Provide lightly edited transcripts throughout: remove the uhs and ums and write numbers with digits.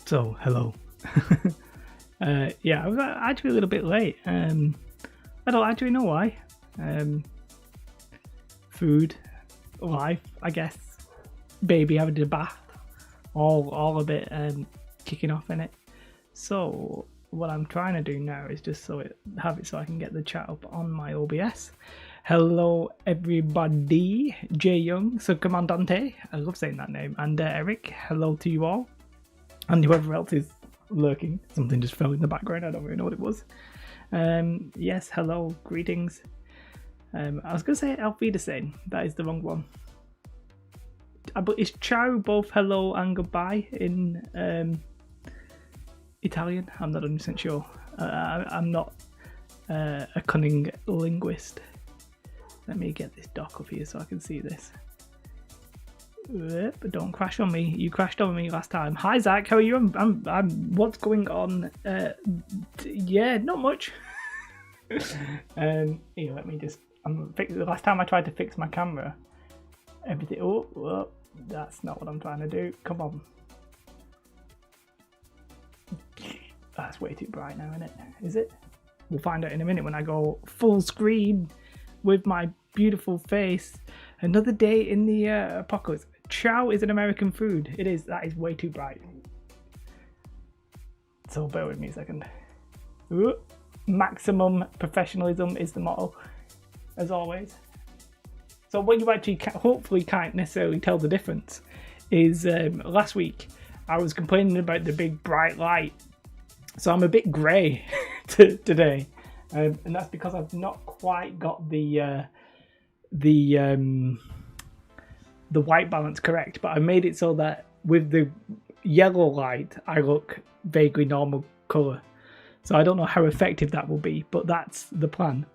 So, hello. Yeah, I was actually a little bit late. I don't actually know why. Food, life, I guess. Baby having a bath, all a bit kicking off in it. So what I'm trying to do now is just have it so I can get the chat up on my OBS. Hello everybody, Jay Young, so Commandante, I love saying that name, and Eric, hello to you all, and whoever else is lurking. Something just fell in the background, I don't really know what it was. Yes, hello, greetings. I was going to say Auf Wiedersehen, that is the wrong one. But is ciao both hello and goodbye in Italian? I'm not 100% sure. I'm not a cunning linguist. Let me get this dock up here so I can see this. But don't crash on me. You crashed on me last time. Hi Zach, how are you? I'm what's going on? Yeah, not much. Here, let me just. The last time I tried to fix my camera, everything. Oh, that's not what I'm trying to do. Come on. That's way too bright now, isn't it? Is it? We'll find out in a minute when I go full screen with my beautiful face. Another day in the apocalypse. Chow is an American food. It is. That is way too bright. So bear with me a second. Ooh. Maximum professionalism is the motto, as always. So what you actually hopefully can't necessarily tell the difference is last week I was complaining about the big bright light. So I'm a bit grey today. And that's because I've not quite got the white balance correct, but I made it so that with the yellow light I look vaguely normal colour. So I don't know how effective that will be, but that's the plan.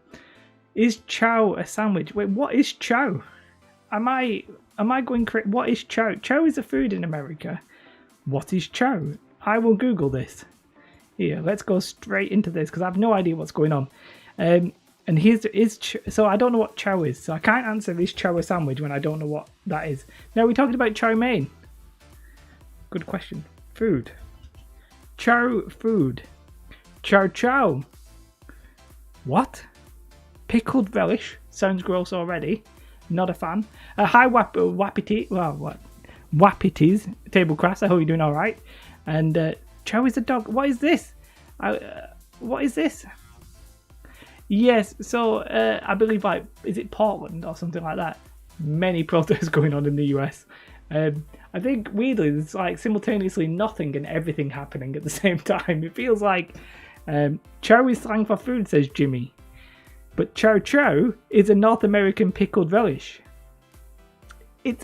Is chow a sandwich? Wait, what is chow? Am I going correct? What is chow? Chow is a food in America. What is chow? I will Google this. Here, let's go straight into this because I have no idea what's going on. And so I don't know what chow is, so I can't answer this chow a sandwich when I don't know what that is. Now we're talking about chow mein. Good question. Food. Chow food. Chow chow. What? Pickled relish. Sounds gross already. Not a fan. Hi Wapiti. Well, what? Wapitis. Tablecraft. I hope you're doing all right. And chow is a dog. What is this? What is this? Yes, so I believe, like, is it Portland or something like that? Many protests going on in the US. I think weirdly there's like simultaneously nothing and everything happening at the same time. It feels like chow is slang for food, says Jimmy. But chow chow is a North American pickled relish.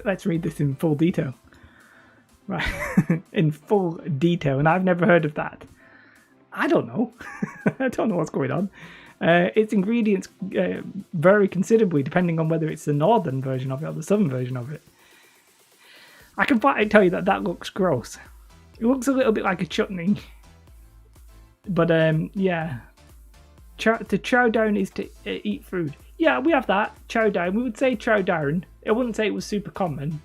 Let's read this in full detail. Right, in full detail, and I've never heard of that. I don't know. I don't know what's going on. Its ingredients vary considerably depending on whether it's the northern version of it or the southern version of it. I can flat tell you that looks gross. It looks a little bit like a chutney. But yeah. To chow down is to eat food. Yeah, we have that. Chow down. We would say chow down. I wouldn't say it was super common.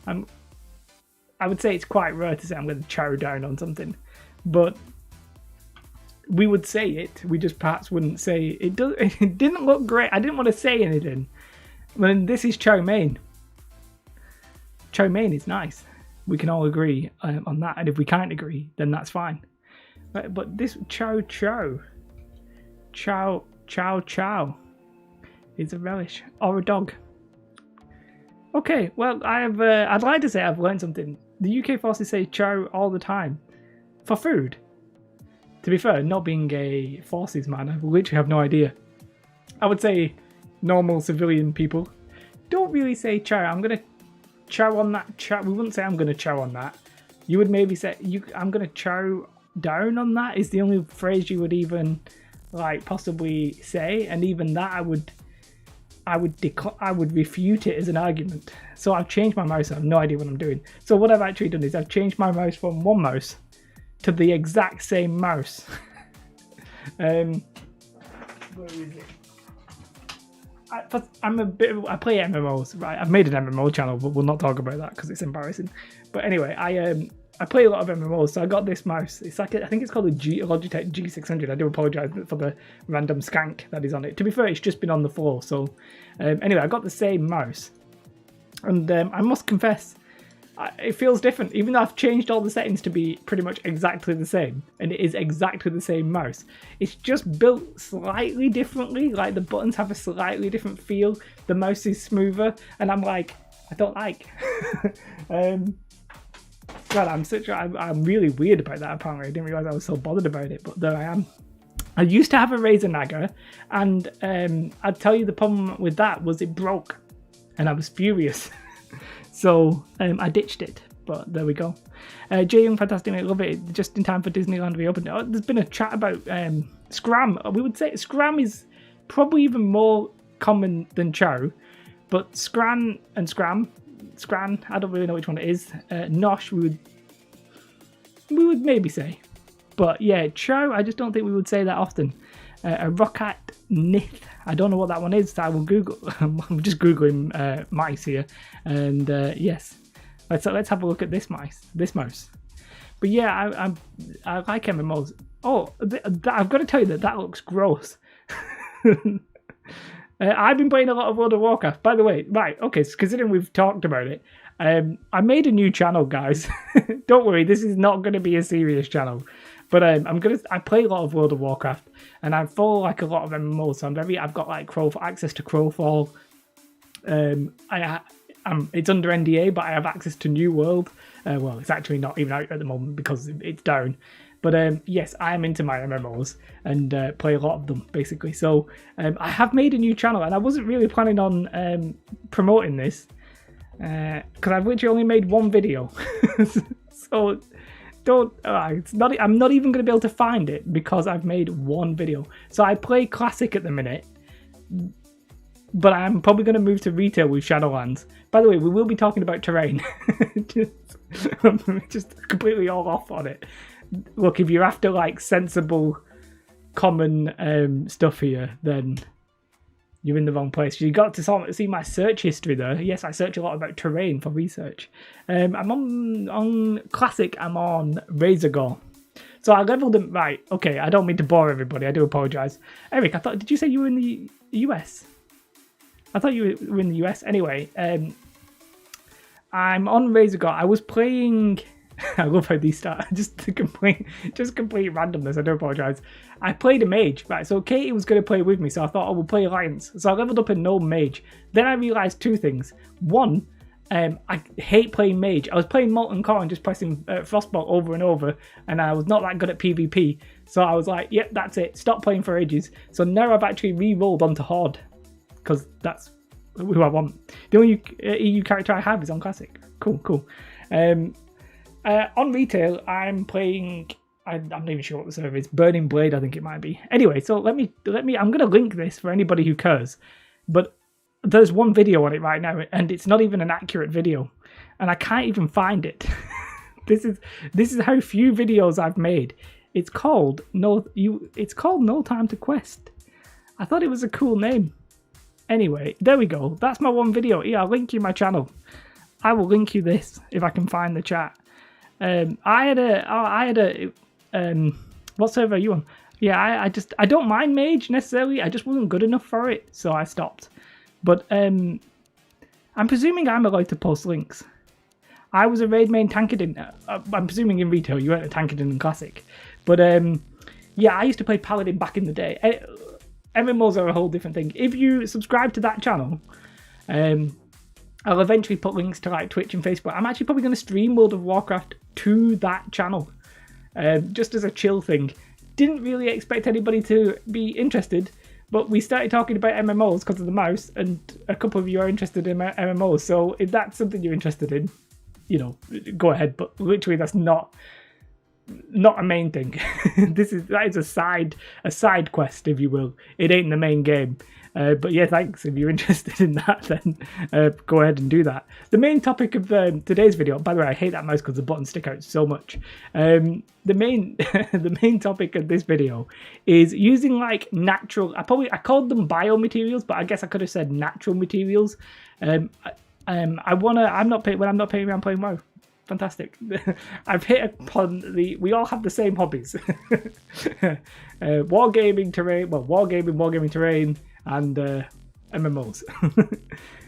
I would say it's quite rare to say I'm going to chow down on something. But we would say it. We just perhaps wouldn't say it. It didn't look great. I didn't want to say anything. When this is chow mein. Chow mein is nice. We can all agree on that. And if we can't agree, then that's fine. But this chow chow. Chow chow chow is a relish or a dog. Okay, well, I'd like to say I've learned something. The UK forces say chow all the time for food. To be fair, not being a forces man, I literally have no idea. I would say normal civilian people don't really say chow. I'm gonna chow on that. Chow. We wouldn't say I'm gonna chow on that. You would maybe say I'm gonna chow down on that. Is the only phrase you would even like possibly say, and even that I would refute it as an argument. So I've changed my mouse. I have no idea what I'm doing. So what I've actually done is I've changed my mouse from one mouse to the exact same mouse. Where is it? I play MMOs, right? I've made an MMO channel, but we'll not talk about that because it's embarrassing. But anyway, I play a lot of MMOs, so I got this mouse. It's like I think it's called a Logitech G600. I do apologise for the random skank that is on it. To be fair, it's just been on the floor. So anyway, I got the same mouse, and I must confess, it feels different. Even though I've changed all the settings to be pretty much exactly the same, and it is exactly the same mouse, it's just built slightly differently. Like the buttons have a slightly different feel. The mouse is smoother, and I'm like, I don't like. God, I'm really weird about that. Apparently, I didn't realize I was so bothered about it, but there I am. I used to have a Razer Naga, and I'd tell you the problem with that was it broke, and I was furious. So I ditched it, but there we go. Jay Young, fantastic, I love it. Just in time for Disneyland reopened. Oh, there's been a chat about Scram. We would say Scram is probably even more common than Chow, but Scran and Scram, I don't really know which one it is. Nosh, we would maybe say, but yeah, Chow, I just don't think we would say that often. A Rockat Nith, I don't know what that one is, so I will Google. I'm just googling mice here, and yes, let's have a look at this mouse. But yeah, I like MMOs. Oh, I've got to tell you that looks gross. I've been playing a lot of World of Warcraft, by the way. Right, okay, so considering we've talked about it, I made a new channel, guys. Don't worry, this is not going to be a serious channel. But I play a lot of World of Warcraft, and I follow like a lot of MMOs. So I've got like access to Crowfall. It's under NDA, but I have access to New World. Well, it's actually not even out at the moment because it's down. But yes, I am into my MMOs and play a lot of them basically. So I have made a new channel, and I wasn't really planning on promoting this because I've literally only made one video. So. I'm not even going to be able to find it because I've made one video. So I play Classic at the minute, but I'm probably going to move to retail with Shadowlands. By the way, we will be talking about terrain. just completely all off on it. Look, if you're after like sensible, common stuff here, then you're in the wrong place. You got to see my search history there. Yes, I search a lot about terrain for research. I'm on Classic. I'm on Razorgore. So I leveled them. Right, okay, I don't mean to bore everybody. I do apologise. Eric, did you say you were in the US? I thought you were in the US. Anyway, I'm on Razorgore. I was playing... I love how these start. Just complete randomness. I do apologise. I played a mage, right? So Katie was going to play with me, so I thought, we'll play Alliance. So I leveled up a gnome mage. Then I realised two things. One, I hate playing mage. I was playing Molten Core and just pressing Frostbolt over and over, and I was not that good at PvP. So I was like, yep, that's it. Stop playing for ages. So now I've actually re-rolled onto Horde, because that's who I want. The only EU character I have is on Classic. Cool. On retail, I'm playing. I'm not even sure what the server is. Burning Blade, I think it might be. Anyway, so let me. I'm going to link this for anybody who cares. But there's one video on it right now, and it's not even an accurate video, and I can't even find it. This is how few videos I've made. It's called No Time to Quest. I thought it was a cool name. Anyway, there we go. That's my one video. Yeah, I'll link you my channel. I will link you this if I can find the chat. I had a what server are you on? Yeah, I don't mind mage necessarily. I just wasn't good enough for it, so I stopped. But I'm presuming I'm allowed to post links. I was a raid main Tankadin. I'm presuming in retail you weren't a Tankadin in Classic. But yeah, I used to play Paladin back in the day. MMOs are a whole different thing. If you subscribe to that channel, I'll eventually put links to like Twitch and Facebook. I'm actually probably going to stream World of Warcraft to that channel, just as a chill thing. Didn't really expect anybody to be interested, but we started talking about MMOs because of the mouse, and a couple of you are interested in MMOs. So if that's something you're interested in, go ahead. But literally, that's not a main thing. that is a side quest, if you will. It ain't the main game. But yeah, thanks. If you're interested in that, then go ahead and do that. The main topic of today's video, by the way, I hate that mouse because the buttons stick out so much. The main topic of this video is using like natural. I called them biomaterials, but I guess I could have said natural materials. I'm not paying around playing WoW. fantastic. I've hit upon we all have the same hobbies. Wargaming terrain, and MMOs.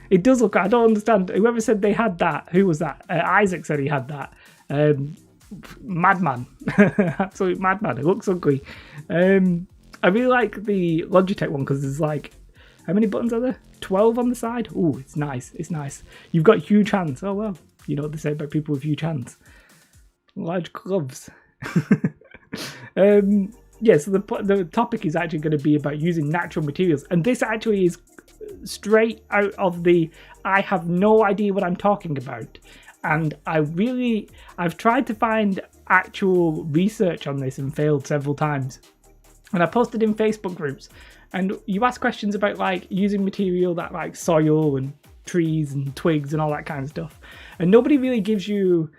It does look, I don't understand, whoever said they had that, who was that? Isaac said he had that. Madman. Absolute madman. It looks ugly. I really like the Logitech one because there's like, how many buttons are there? 12 on the side. Oh, it's nice. It's nice. You've got huge hands. Oh well, you know what they say about people with huge hands. Large gloves. Yeah, so the topic is actually going to be about using natural materials, and this actually is straight out of I have no idea what I'm talking about, and I've tried to find actual research on this and failed several times. And I posted in Facebook groups, and you ask questions about like using material that like soil and trees and twigs and all that kind of stuff, and nobody really gives you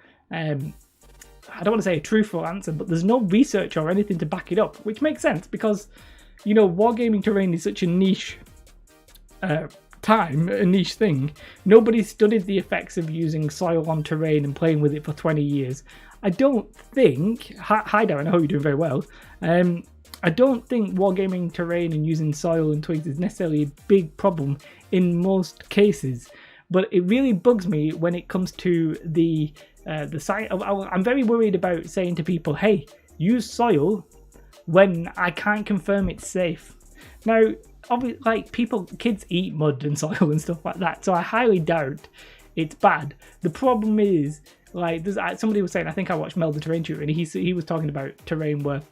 I don't want to say a truthful answer, but there's no research or anything to back it up, which makes sense because, you know, wargaming terrain is such a niche a niche thing. Nobody studied the effects of using soil on terrain and playing with it for 20 years. I don't think, hi Darren, I hope you're doing very well. I don't think wargaming terrain and using soil and twigs is necessarily a big problem in most cases, but it really bugs me when it comes to the site. I'm very worried about saying to people, hey, use soil when I can't confirm it's safe. Now, obviously, like kids eat mud and soil and stuff like that, so I highly doubt it's bad. The problem is, like, somebody was saying, I think I watched Mel the Terrain Tutor, and he was talking about terrain where,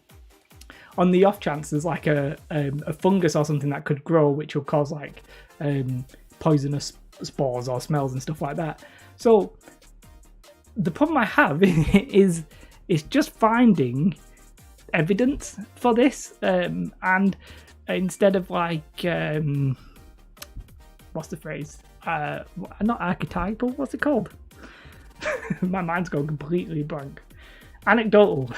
on the off chance there's like a fungus or something that could grow, which will cause like poisonous spores or smells and stuff like that. So the problem I have is just finding evidence for this, and instead of like what's the phrase? Not archetypal. What's it called? My mind's gone completely blank. Anecdotal.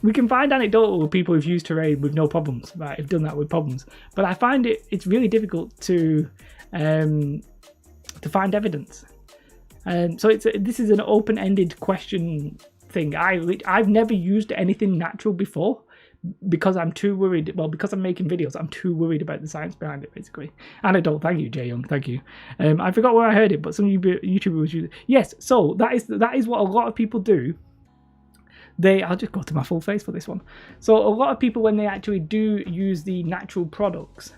We can find anecdotal people who've used terrain with no problems, right? Have done that with problems, but I find it's really difficult to find evidence. So this is an open-ended question thing. I've never used anything natural before because I'm too worried. Well, because I'm making videos, I'm too worried about the science behind it, basically. Anecdotal. Thank you, Jay Young. Thank you. I forgot where I heard it, but some YouTubers use it. Yes. So that is what a lot of people do. I'll just go to my full face for this one. So a lot of people, when they actually do use the natural products,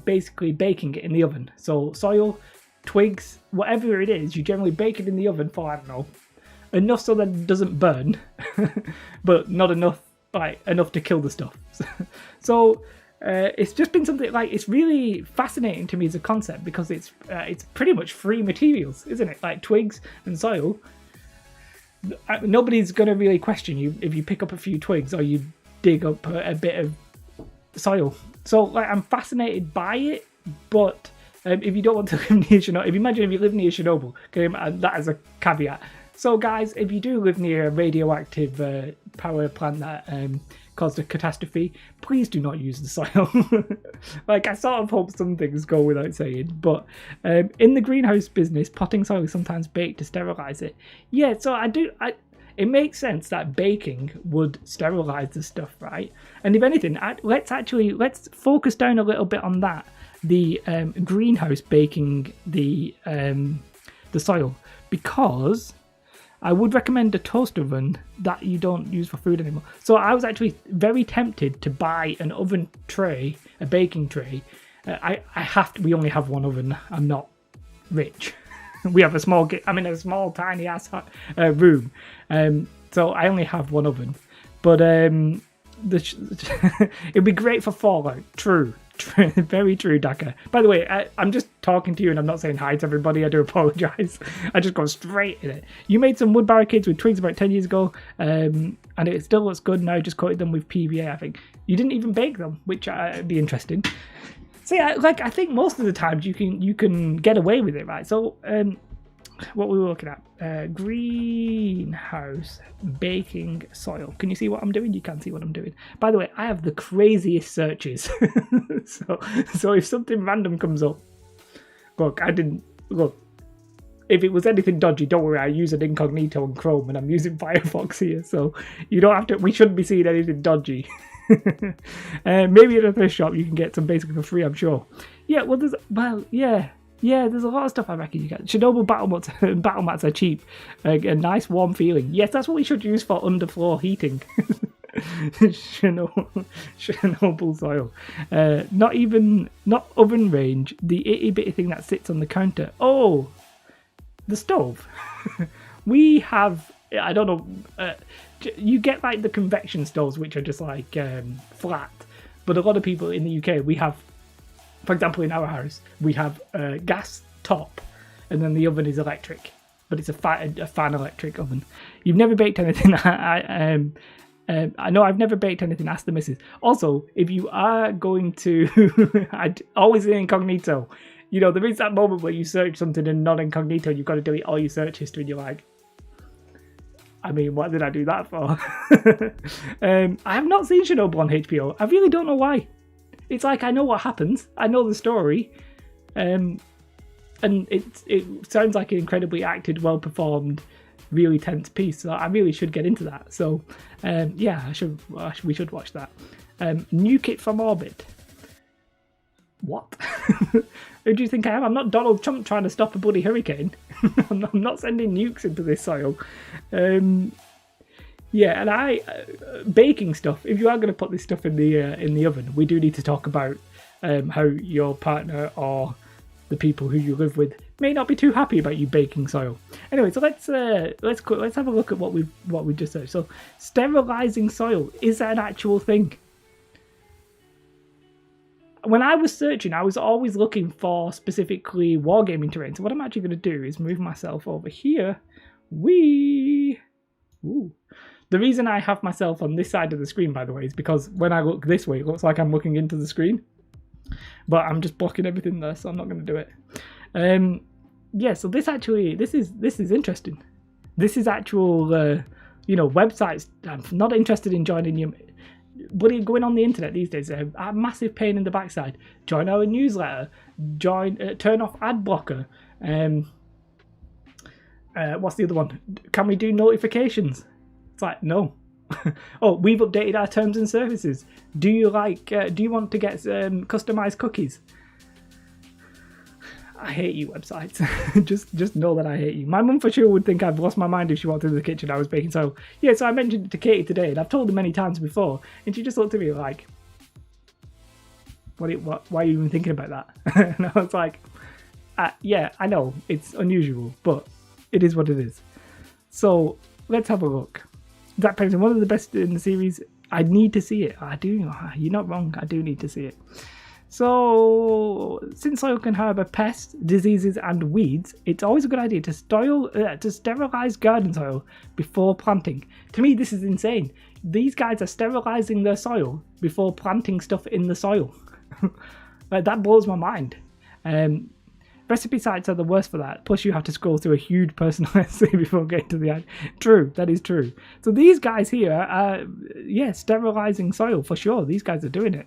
basically baking it in the oven. So soil, twigs, whatever it is, you generally bake it in the oven for, I don't know, enough so that it doesn't burn, but not enough to kill the stuff. So it's just been something like, it's really fascinating to me as a concept because it's pretty much free materials, isn't it? Like twigs and soil. Nobody's going to really question you if you pick up a few twigs or you dig up a bit of soil. So like, I'm fascinated by it, but if you don't want to live near Chernobyl, if you live near Chernobyl, that is a caveat. So guys, if you do live near a radioactive power plant that caused a catastrophe, please do not use the soil. Like, I sort of hope some things go without saying, but in the greenhouse business, potting soil is sometimes baked to sterilize it. Yeah, so it makes sense that baking would sterilize the stuff, right? And if anything, let's focus down a little bit on that. The greenhouse baking the soil, because I would recommend a toast oven that you don't use for food anymore. So I was actually very tempted to buy an oven tray, a baking tray. We only have one oven. I'm not rich. We have I'm in a small, tiny ass room. So I only have one oven. But it'd be great for Fallout. True. Very true, Daka. By the way, I'm just talking to you and I'm not saying hi to everybody. I do apologise. I just go straight in it. You made some wood barricades with twigs about 10 years ago, and it still looks good now. Just coated them with PVA, I think. You didn't even bake them, which would be interesting. So yeah, I think most of the times you can get away with it, right? So what we were looking at, greenhouse baking soil. Can you see what I'm doing? You can see what I'm doing. By the way, I have the craziest searches. so if something random comes up, look, if it was anything dodgy, don't worry, I use an incognito on Chrome and I'm using Firefox here, so you don't have to, we shouldn't be seeing anything dodgy. Maybe at a thrift shop you can get some basically for free, I'm sure. Yeah, there's a lot of stuff I reckon you get. Chernobyl battle mats are cheap. A nice warm feeling. Yes, that's what we should use for underfloor heating. Chernobyl soil. Not oven range, the itty bitty thing that sits on the counter. Oh, the stove. We have, I don't know, you get like the convection stoves, which are just like flat, but a lot of people in the UK, we have, for example, in our house, we have a gas top, and then the oven is electric, but it's a fan electric oven. You've never baked anything. I know I've never baked anything. Ask the missus. Also, if you are going to, always in incognito. You know, there is that moment where you search something in non-incognito, you've got to delete all your search history, and you're like, I mean, what did I do that for? I have not seen Chernobyl on HBO. I really don't know why. It's like, I know what happens. I know the story. And it sounds like an incredibly acted, well-performed, really tense piece. So I really should get into that. So, yeah, we should watch that. Nuke it from orbit. What? Who do you think I am? I'm not Donald Trump trying to stop a bloody hurricane. I'm not sending nukes into this soil. Yeah, and baking stuff. If you are going to put this stuff in the oven, we do need to talk about how your partner or the people who you live with may not be too happy about you baking soil. Anyway, so let's have a look at what we just searched. So, sterilizing soil, is that an actual thing? When I was searching, I was always looking for specifically wargaming terrain. So what I'm actually going to do is move myself over here. The reason I have myself on this side of the screen, by the way, is because when I look this way, it looks like I'm looking into the screen. But I'm just blocking everything there, so I'm not going to do it. Yeah, so this is interesting. This is actual, websites. I'm not interested in joining you. But going on the internet these days, a massive pain in the backside. Join our newsletter. Turn off ad blocker. What's the other one? Can we do notifications? It's like, no. Oh, we've updated our terms and services. Do you want to get customized cookies? I hate you, websites. just know that I hate you. My mum for sure would think I've lost my mind if she walked into the kitchen and I was baking. So yeah, so I mentioned it to Katie today, and I've told her many times before, and she just looked at me like, why are you even thinking about that? And I was like, yeah, I know it's unusual, but it is what it is. So let's have a look. Zack Pennington, one of the best in the series. I need to see it. I do. You're not wrong. I do need to see it. So, since soil can harbour pests, diseases and weeds, it's always a good idea to sterilise garden soil before planting. To me, this is insane. These guys are sterilising their soil before planting stuff in the soil. Like, that blows my mind. Recipe sites are the worst for that. Plus, you have to scroll through a huge personal essay before getting to the end. True, that is true. So these guys here are, sterilising soil for sure. These guys are doing it.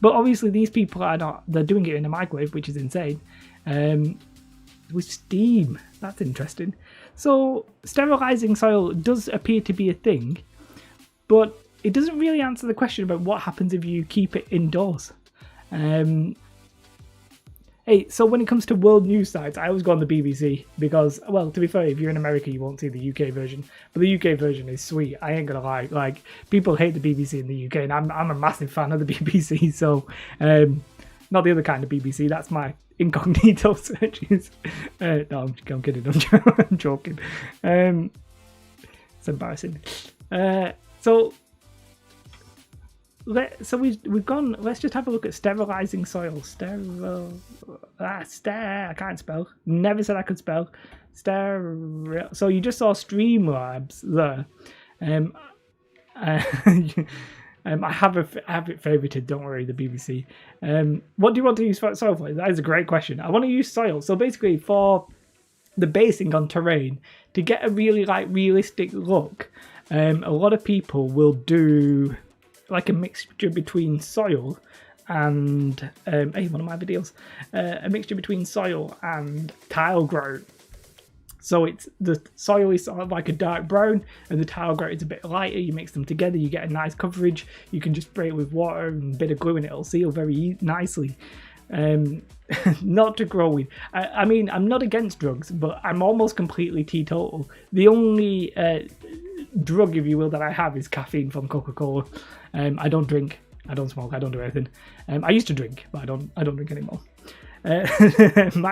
But obviously these people are not, they're doing it in a microwave, which is insane. With steam, that's interesting. So sterilising soil does appear to be a thing, but it doesn't really answer the question about what happens if you keep it indoors. Hey, so when it comes to world news sites, I always go on the BBC because, well, to be fair, if you're in America, you won't see the UK version. But the UK version is sweet. I ain't gonna lie. Like, people hate the BBC in the UK, and I'm a massive fan of the BBC. So, not the other kind of BBC. That's my incognito searches. No, I'm kidding. I'm joking. It's embarrassing. So we've gone. Let's just have a look at sterilising soil. I can't spell. Never said I could spell. So you just saw Streamlabs there. I have it favorited. Don't worry, the BBC. What do you want to use for soil for? That is a great question. I want to use soil. So basically, for the basing on terrain, to get a really realistic look, a lot of people will do like a mixture between soil and one of my videos, a mixture between soil and tile grout. So it's the soil is sort of like a dark brown and the tile grout is a bit lighter. You mix them together, you get a nice coverage. You can just spray it with water and a bit of glue and it'll seal very nicely. Not to grow with. I mean, I'm not against drugs, but I'm almost completely teetotal. The only drug, if you will, that I have is caffeine from Coca-Cola. I don't drink, I don't smoke, I don't do anything. I used to drink, but I don't drink anymore. I've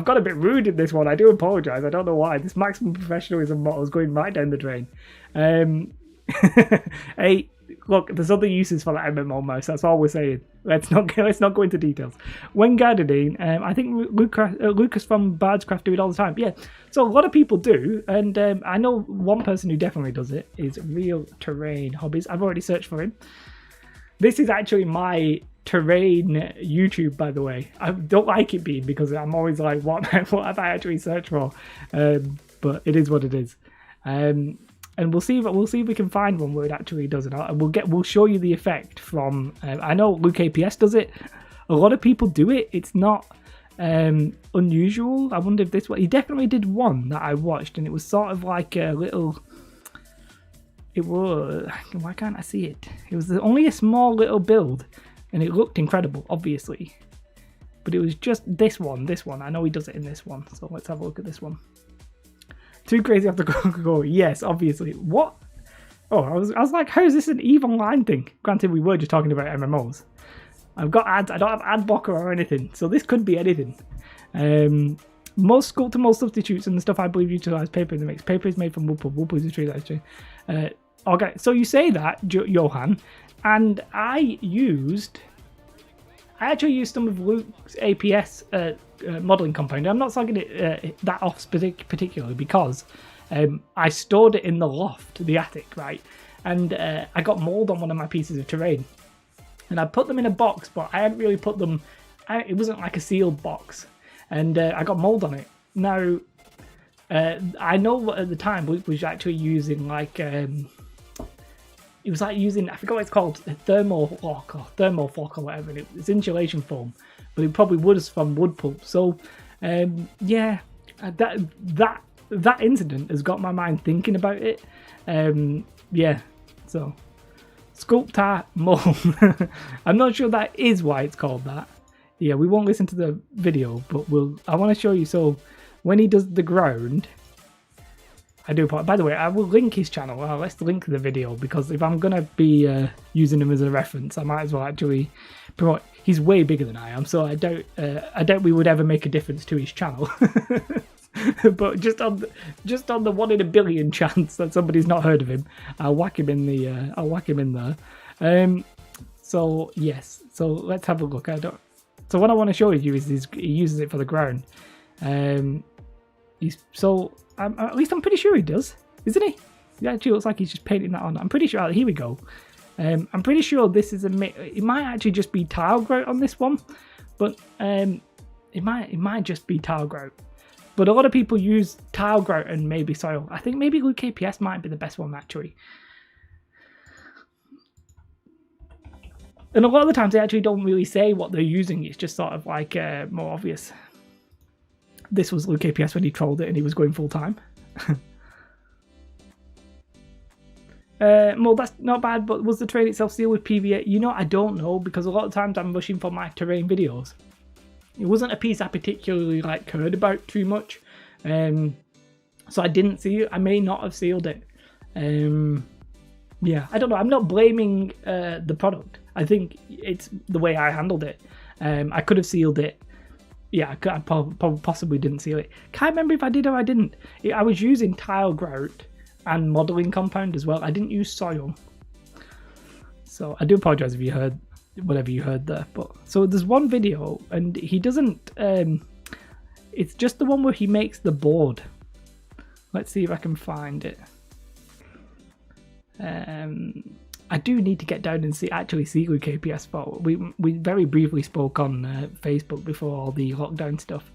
got a bit rude in this one. I do apologise. I don't know why. This maximum professionalism model is going right down the drain. Hey, look, there's other uses for that MMO mouse. That's all we're saying. Let's not go into details. When gardening, I think Lucas from Bardscraft do it all the time. Yeah, so a lot of people do, and I know one person who definitely does it is Real Terrain Hobbies. I've already searched for him. This is actually my terrain YouTube, by the way. I don't like it being because I'm always like, what have I actually searched for? But it is what it is. And we'll see if we can find one where it actually does it. And we'll show you the effect from. I know Luke APS does it. A lot of people do it. It's not unusual. I wonder if this one. He definitely did one that I watched, and it was sort of like a little. It was. Why can't I see it? It was only a small little build, and it looked incredible, obviously. But it was just this one. This one. I know he does it in this one. So let's have a look at this one. Too crazy after Coca-Cola. Yes, obviously. What? Oh, I was like, how is this an EVE Online thing? Granted, we were just talking about MMOs. I've got ads. I don't have ad blocker or anything, so this could be anything. Most sculptor mold substitutes and the stuff I believe utilize paper in the mix. Paper is made from wood pulp. Wood pulp is a tree that's true. Okay, so you say that, Johan, and I actually used some of Luke's APS modelling compound. I'm not slagging it that off particularly because I stored it in the loft, the attic, right? And I got mould on one of my pieces of terrain. And I put them in a box, but I hadn't really put them... it wasn't like a sealed box. And I got mould on it. Now, I know at the time Luke was actually using like... it was like using, I forgot what it's called, thermoflock or whatever. And it's insulation foam, but it probably was from wood pulp. So, yeah, that incident has got my mind thinking about it. Yeah, so Sculptar mold. I'm not sure that is why it's called that. Yeah, we won't listen to the video, but I want to show you. So when he does the ground. I do. By the way, I will link his channel. Let's link the video because if I'm gonna be using him as a reference, I might as well actually promote. He's way bigger than I am, so I doubt we would ever make a difference to his channel. But just on the 1 in a billion chance that somebody's not heard of him, I'll whack him in there. So yes. So let's have a look. So what I want to show you is he uses it for the ground. At least I'm pretty sure he does, isn't he? It actually looks like he's just painting that on. I'm pretty sure. Here we go. I'm pretty sure this is it might actually just be tile grout on this one, but it might just be tile grout. But a lot of people use tile grout and maybe soil. I think maybe Luke APS might be the best one actually. And a lot of the times they actually don't really say what they're using. It's just sort of like more obvious. This was Luke APS when he trolled it and he was going full time. Well, that's not bad, but was the terrain itself sealed with PVA? You know, I don't know, because a lot of times I'm rushing for my terrain videos. It wasn't a piece I particularly heard about too much, so I didn't see it. I may not have sealed it. Yeah, I don't know. I'm not blaming the product. I think it's the way I handled it. I could have sealed it. Yeah, I possibly didn't seal it. Can't remember if I did or I didn't. I was using tile grout and modelling compound as well. I didn't use soil. So I do apologise if you heard whatever you heard there. But so there's one video and he doesn't... it's just the one where he makes the board. Let's see if I can find it. I do need to get down and see Luke APS photo. We very briefly spoke on Facebook before all the lockdown stuff.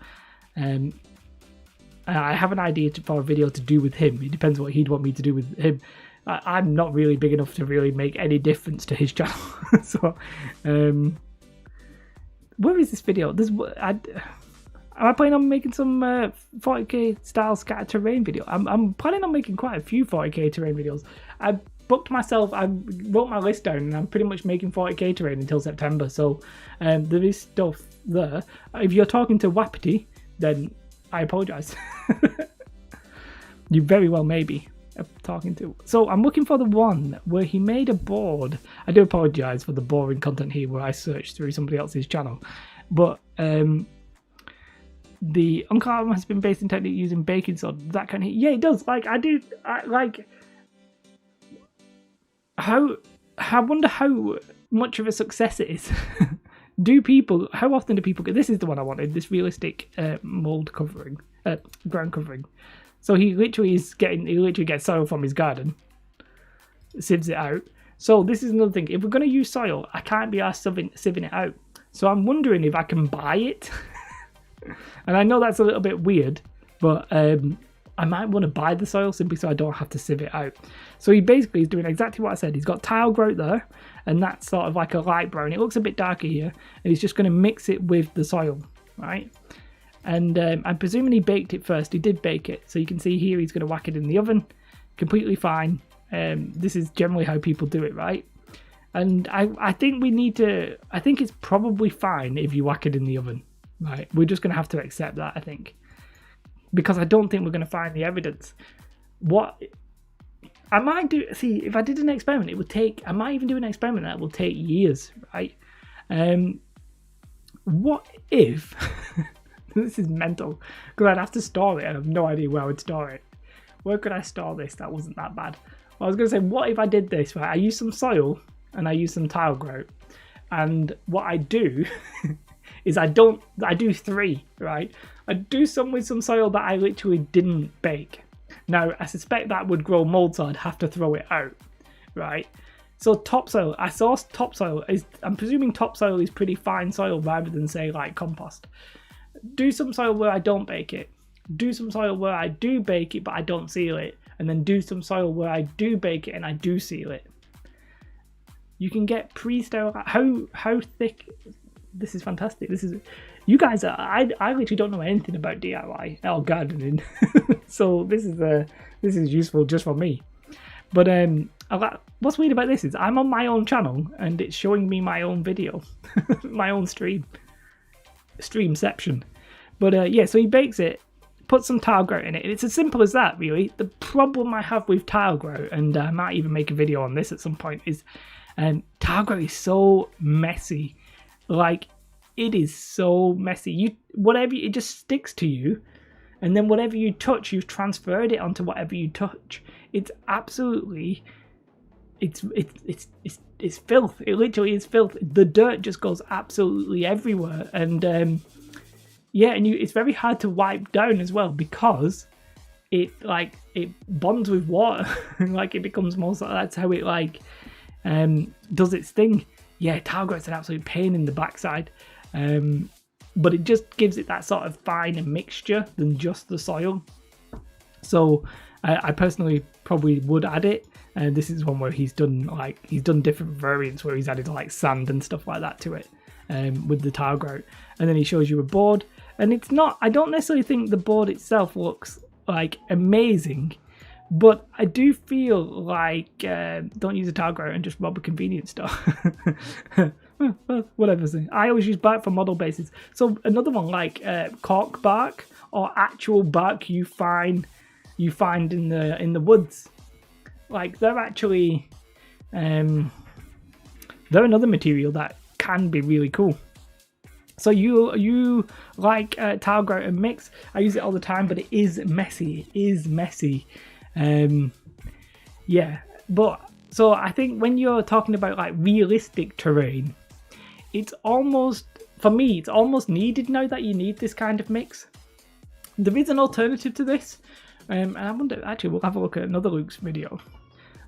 I have an idea for a video to do with him. It depends what he'd want me to do with him. I'm not really big enough to really make any difference to his channel. So, where is this video? Am I planning on making some 40k style scatter terrain video? I'm planning on making quite a few 40k terrain videos. I wrote my list down, and I'm pretty much making 40k terrain until September. So there is stuff there. If you're talking to Wapiti, then I apologise. You very well may be talking to. So I'm looking for the one where he made a board. I do apologise for the boring content here where I searched through somebody else's channel, but the Uncle Adam has been based in technique using baking soda. That kind of, yeah, it does. Like I wonder how much of a success it is. How often do people get, this is the one I wanted, this realistic mold covering, ground covering. So he literally gets soil from his garden, sieves it out. So this is another thing. If we're going to use soil, I can't be asked sieving it out. So I'm wondering if I can buy it. And I know that's a little bit weird, but I might want to buy the soil simply so I don't have to sieve it out. So he basically is doing exactly what I said. He's got tile grout there, and that's sort of like a light brown. It looks a bit darker here, and he's just going to mix it with the soil, right? And I'm presuming he baked it first. He did bake it. So you can see here he's going to whack it in the oven. Completely fine. This is generally how people do it, right? And I think it's probably fine if you whack it in the oven, right? We're just going to have to accept that, I think. Because I don't think we're going to find the evidence. What I might do, see, if I did an experiment, I might even do an experiment that will take years, right? What if, this is mental, because I'd have to store it and I have no idea where I would store it. Where could I store this that wasn't that bad? Well, I was going to say, what if I did this, right? I use some soil and I use some tile grout. And what I do is I do 3, right? I do some with some soil that I literally didn't bake. Now, I suspect that would grow mold, so I'd have to throw it out, right? So topsoil, I'm presuming topsoil is pretty fine soil rather than, say, like compost. Do some soil where I don't bake it. Do some soil where I do bake it but I don't seal it. And then do some soil where I do bake it and I do seal it. You can get pre-sterile. How thick? This is fantastic. You guys are. I literally don't know anything about DIY or gardening, so this is useful just for me. But what's weird about this is I'm on my own channel and it's showing me my own video, my own streamception. But yeah, so he bakes it, puts some tile grout in it. It's as simple as that, really. The problem I have with tile grout, and I might even make a video on this at some point, is tile grout is so messy. Like, it is so messy. It just sticks to you, and then whatever you touch, you've transferred it onto whatever you touch. It's absolutely, it's filth. It literally is filth. The dirt just goes absolutely everywhere, and yeah, and it's very hard to wipe down as well because it bonds with water. Like, it becomes that's how it does its thing. Yeah, tile grout's an absolute pain in the backside, but it just gives it that sort of finer mixture than just the soil. So I personally probably would add it. This is one where he's done different variants where he's added like sand and stuff like that to it with the tile grout, and then he shows you a board. And it's not. I don't necessarily think the board itself looks like amazing. But I do feel like don't use a tile grout and just rob a convenience store. Whatever. I always use bark for model bases. So another one like cork bark or actual bark you find in the woods. Like, they're actually they're another material that can be really cool. So you like tile grout and mix. I use it all the time, but it is messy. It is messy. Yeah, but so I think when you're talking about like realistic terrain, it's almost needed now that you need this kind of mix. There is an alternative to this, and I wonder, actually we'll have a look at another Luke's video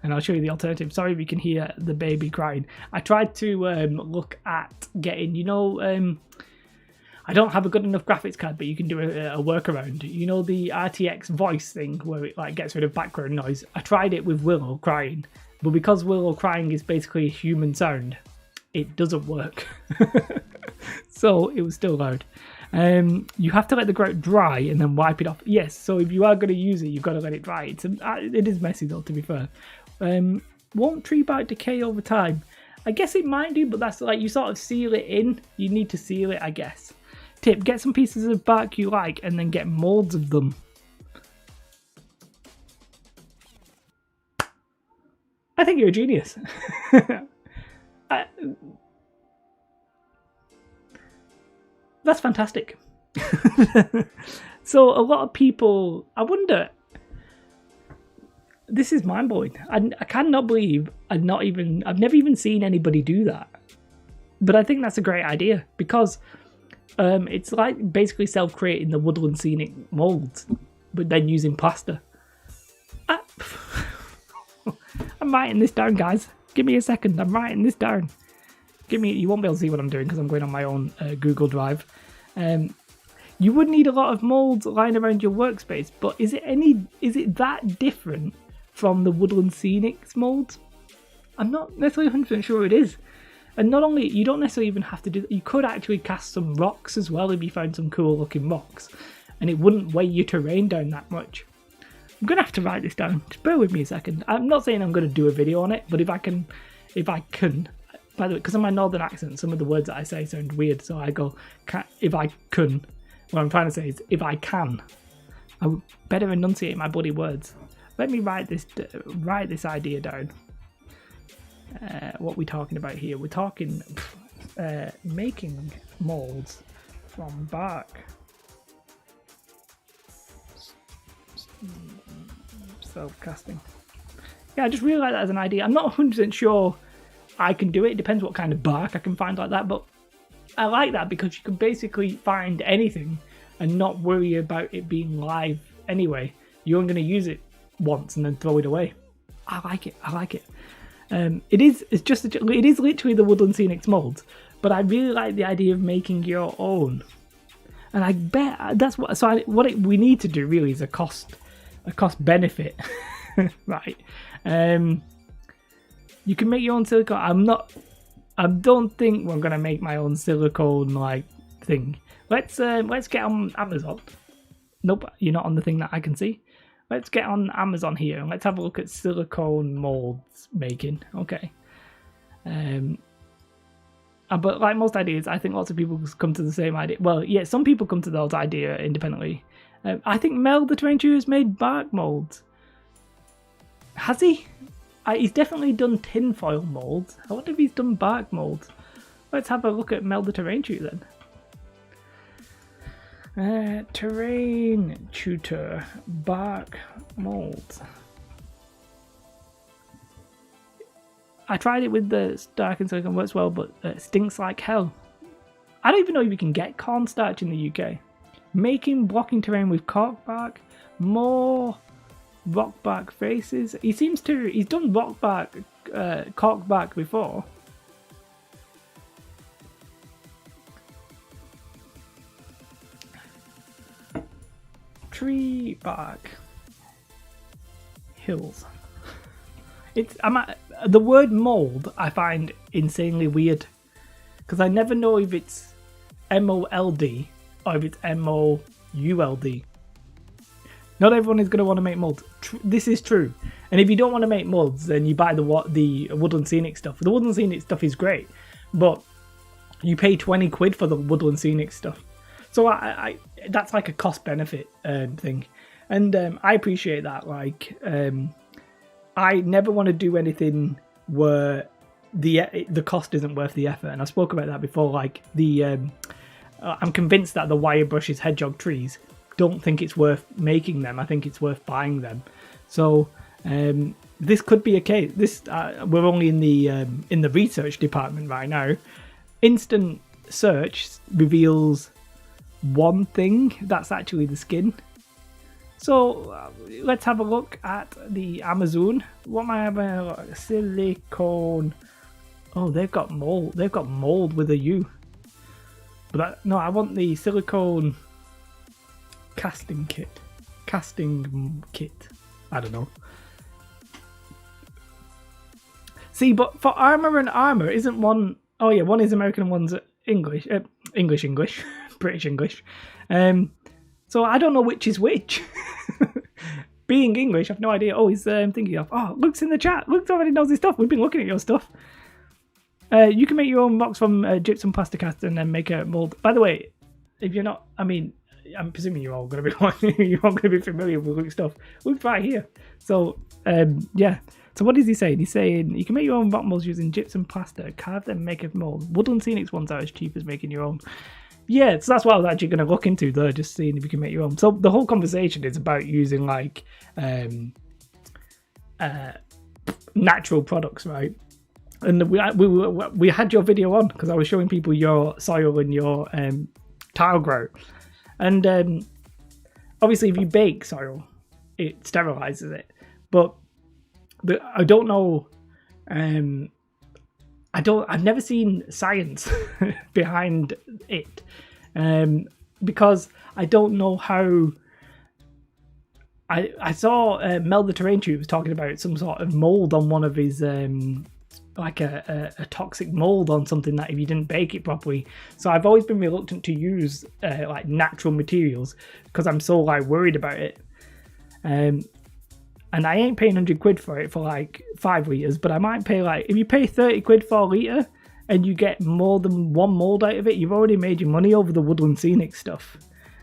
and I'll show you the alternative. Sorry if you can hear the baby crying. I tried to look at getting, I don't have a good enough graphics card, but you can do a workaround. You know the RTX voice thing where it like gets rid of background noise? I tried it with Willow crying, but because Willow crying is basically a human sound, it doesn't work. So it was still loud. You have to let the grout dry and then wipe it off. Yes, so if you are going to use it, you've got to let it dry. It is messy though, to be fair. Won't tree bark decay over time? I guess it might do, but that's like you sort of seal it in. You need to seal it, I guess. Tip, get some pieces of bark you like and then get molds of them. I think you're a genius. That's fantastic. So a lot of people, I wonder, this is mind-blowing. I cannot believe I've never even seen anybody do that. But I think that's a great idea because it's like basically self-creating the woodland scenic molds, but then using plaster. I'm writing this down, guys. Give me a second. I'm writing this down. You won't be able to see what I'm doing because I'm going on my own Google Drive. You would need a lot of molds lying around your workspace, but is it that different from the Woodland Scenics molds? I'm not necessarily 100% sure it is. And not only, you don't necessarily even have to do that, you could actually cast some rocks as well if you found some cool looking rocks, and it wouldn't weigh your terrain down that much. I'm going to have to write this down. Just bear with me a second. I'm not saying I'm going to do a video on it, but if I can, by the way, because of my northern accent, some of the words that I say sound weird, so I go, if I can. What I'm trying to say is, if I can. I would better enunciate my bloody words. Let me write this idea down. What we're talking about here. We're talking making molds from bark. Self-casting. Yeah, I just really like that as an idea. I'm not 100% sure I can do it. It depends what kind of bark I can find like that, but I like that because you can basically find anything and not worry about it being live anyway. You're only going to use it once and then throw it away. I like it. It is literally the Woodland Scenics molds, but I really like the idea of making your own. And I bet that's what. We need to do really is a cost benefit, right? You can make your own silicone. I don't think we're gonna make my own silicone like thing. Let's get on Amazon. Nope, you're not on the thing that I can see. Let's get on Amazon here and let's have a look at silicone molds making. Okay. But like most ideas, I think lots of people come to the same idea. Well, yeah, some people come to those idea independently. I think Mel the Tarantula has made bark molds. Has he? He's definitely done tinfoil molds. I wonder if he's done bark molds. Let's have a look at Mel the Tarantula then. Terrain tutor bark molds. I tried it with the starch and silicone, works well, but it stinks like hell. I don't even know if you can get cornstarch in the UK. Making blocking terrain with cork bark, more rock bark faces. He's done rock bark, cork bark before. Tree bark hills. The word mold I find insanely weird because I never know if it's M-O-L-D or if it's M-O-U-L-D. Not everyone is going to want to make molds. This is true. And if you don't want to make molds, then you buy the Woodland Scenic stuff. The Woodland Scenic stuff is great, but you pay 20 quid for the Woodland Scenic stuff. So I that's like a cost benefit thing. And I appreciate that. Like, I never want to do anything where the cost isn't worth the effort. And I spoke about that before. Like I'm convinced that the wire brushes hedgehog trees, don't think it's worth making them. I think it's worth buying them. So this could be a case. We're only in the research department right now. Instant search reveals one thing that's actually the skin. So let's have a look at the Amazon. What am I having? Silicone. Oh, they've got mold. They've got mold with a U. But I want the silicone casting kit. I don't know. See, but for armor and armor, isn't one? Oh yeah, one is American and one's English. English, British English. So I don't know which is which. Being English, I've no idea. Oh, he's thinking of. Oh, Luke's in the chat. Luke already knows his stuff. We've been looking at your stuff. You can make your own box from gypsum plasticast and then make a mold. By the way, if you're not, I mean, I'm presuming you're all going to be familiar with Luke's stuff. Luke's right here. So yeah. So what is he saying? He's saying you can make your own rock molds using gypsum plaster, carve them, make a mold. Woodland Scenics ones are as cheap as making your own. Yeah, so that's what I was actually going to look into there, just seeing if you can make your own. So the whole conversation is about using like natural products, right? And we had your video on because I was showing people your soil and your tile grow, and obviously if you bake soil, it sterilizes it, but I don't know. I've never seen science behind it, because I don't know how. I saw Mel the Terrain Tube was talking about some sort of mold on one of his like a toxic mold on something that if you didn't bake it properly. So I've always been reluctant to use like natural materials because I'm so like worried about it. And I ain't paying 100 quid for it for like 5 litres, but I might pay like, if you pay 30 quid for a litre and you get more than one mould out of it, you've already made your money over the Woodland Scenic stuff.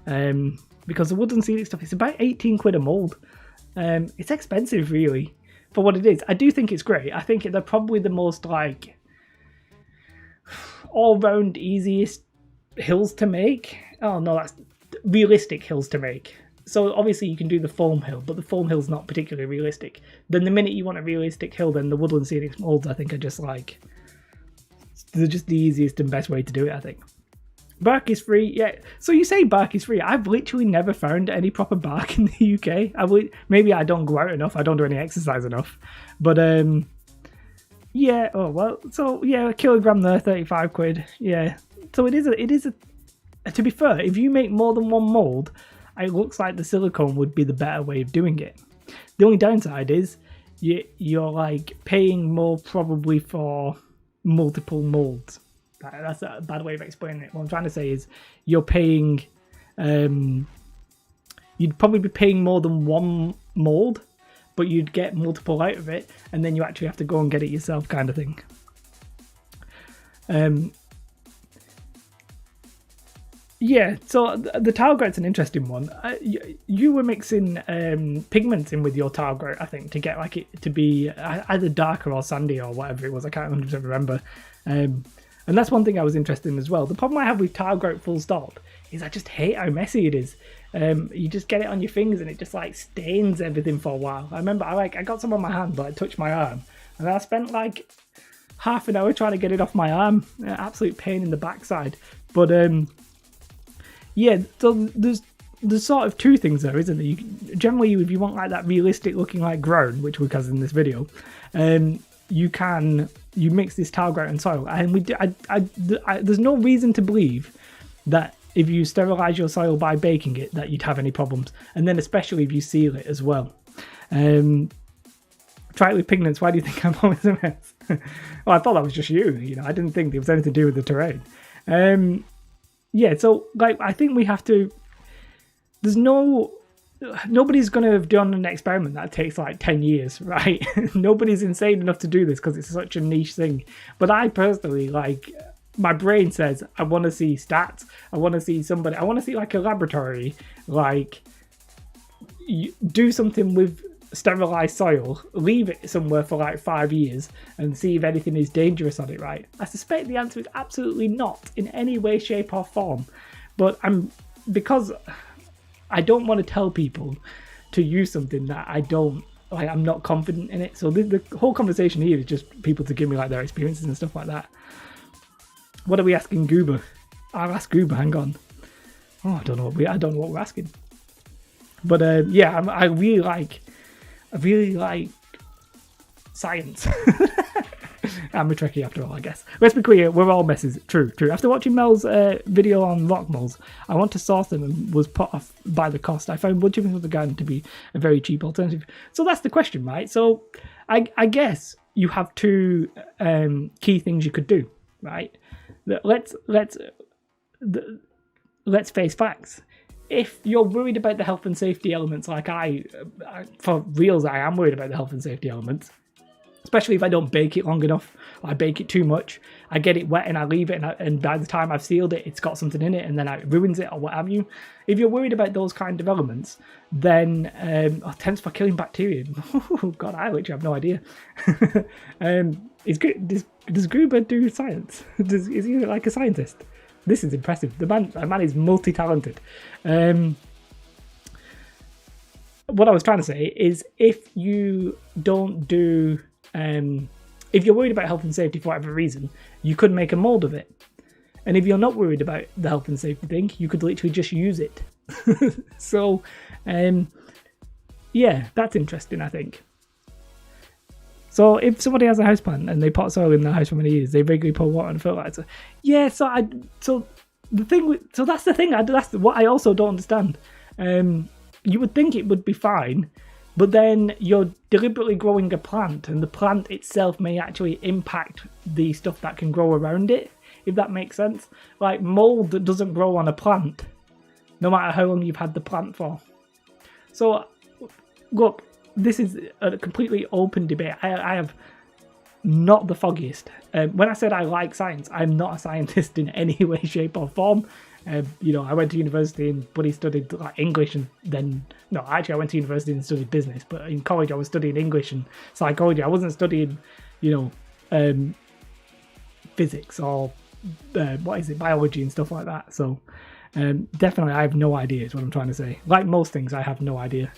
Because the Woodland Scenic stuff is about 18 quid a mould. It's expensive really for what it is. I do think it's great. I think they're probably the most like all-round easiest hills to make. Oh no, that's realistic hills to make. So obviously you can do the foam hill, but the foam hill's not particularly realistic. Then the minute you want a realistic hill, then the Woodland Scenic molds I think are just like, they're just the easiest and best way to do it, I think. Bark is free, yeah. So you say bark is free. I've literally never found any proper bark in the UK. Maybe I don't go out enough. I don't do any exercise enough. But yeah. Oh well. So yeah, a kilogram there, 35 quid. Yeah. So it is a. To be fair, if you make more than one mold, it looks like the silicone would be the better way of doing it. The only downside is you're like paying more probably for multiple molds. That's a bad way of explaining it. What I'm trying to say is you're paying, you'd probably be paying more than one mold, but you'd get multiple out of it, and then you actually have to go and get it yourself kind of thing. Yeah, so the tile grout's an interesting one. You were mixing pigments in with your tile grout, I think, to get like it to be either darker or sandy or whatever it was. I can't 100% remember. And that's one thing I was interested in as well. The problem I have with tile grout full stop is I just hate how messy it is. You just get it on your fingers and it just like stains everything for a while. I remember I got some on my hand, but I touched my arm, and I spent like half an hour trying to get it off my arm. Absolute pain in the backside. But yeah, so there's sort of two things there, isn't there? Generally, if you want like that realistic looking like ground, which Luke has in this video, you mix this tile grout and soil, and there's no reason to believe that if you sterilize your soil by baking it that you'd have any problems, and then especially if you seal it as well. Try it with pigments. Why do you think I'm always a mess? Well, I thought that was just you. I didn't think there was anything to do with the terrain. Yeah, so like I think we have to. Nobody's going to have done an experiment that takes like 10 years, right? Nobody's insane enough to do this because it's such a niche thing. But I personally, like, my brain says I want to see stats. I want to see somebody. I want to see like a laboratory, like, do something with sterilized soil, leave it somewhere for like 5 years and see if anything is dangerous on it, right? I suspect the answer is absolutely not in any way, shape or form. But because I don't want to tell people to use something that I'm not confident in it. So the whole conversation here is just people to give me like their experiences and stuff like that. What are we asking Goober? I'll ask Goober, hang on. Oh, I don't know what we're asking. But yeah, I really like science. I'm a Trekkie after all, I guess. Let's be clear, we're all messes. True. After watching Mel's video on rock molds, I want to source them and was put off by the cost. I found wood chipping with the garden to be a very cheap alternative. So that's the question, right? So I guess you have two key things you could do, right? Let's let's face facts. If you're worried about the health and safety elements, like for reals, I am worried about the health and safety elements, especially if I don't bake it long enough, or I bake it too much, I get it wet and I leave it, and by the time I've sealed it, it's got something in it, and then it ruins it or what have you. If you're worried about those kind of elements, then attempts for killing bacteria. Oh God, I literally have no idea. Does Gruber do science? Is he like a scientist? This is impressive. The man is multi-talented. What I was trying to say is, if you don't do, if you're worried about health and safety for whatever reason, you could make a mold of it. And if you're not worried about the health and safety thing, you could literally just use it. So, yeah, that's interesting, I think. So if somebody has a houseplant and they pot soil in their house for many years, they regularly pour water and fertilizer. Yeah, that's the thing. That's what I also don't understand. You would think it would be fine, but then you're deliberately growing a plant, and the plant itself may actually impact the stuff that can grow around it, if that makes sense. Like mold that doesn't grow on a plant, no matter how long you've had the plant for. So, look, this is a completely open debate. I have not the foggiest. When I said I like science, I'm not a scientist in any way, shape or form. I went to university and Buddy studied like English, and then I went to university and studied business. But in college, I was studying English and psychology. I wasn't studying, physics or biology and stuff like that. So definitely, I have no idea. Is what I'm trying to say. Like most things, I have no idea.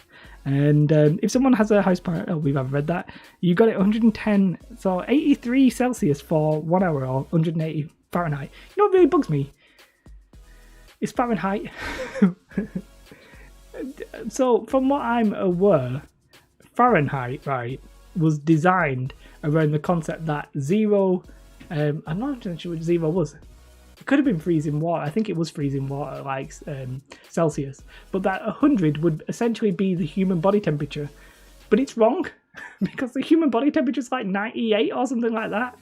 And if someone has a house plant, we've ever read that, you got it 110, so 83 Celsius for 1 hour, or 180 Fahrenheit. You know what really bugs me? It's Fahrenheit. So from what I'm aware, Fahrenheit, right, was designed around the concept that zero, I'm not sure what zero was. It could have been freezing water. I think it was freezing water, like Celsius. But that 100 would essentially be the human body temperature. But it's wrong, because the human body temperature is like 98 or something like that.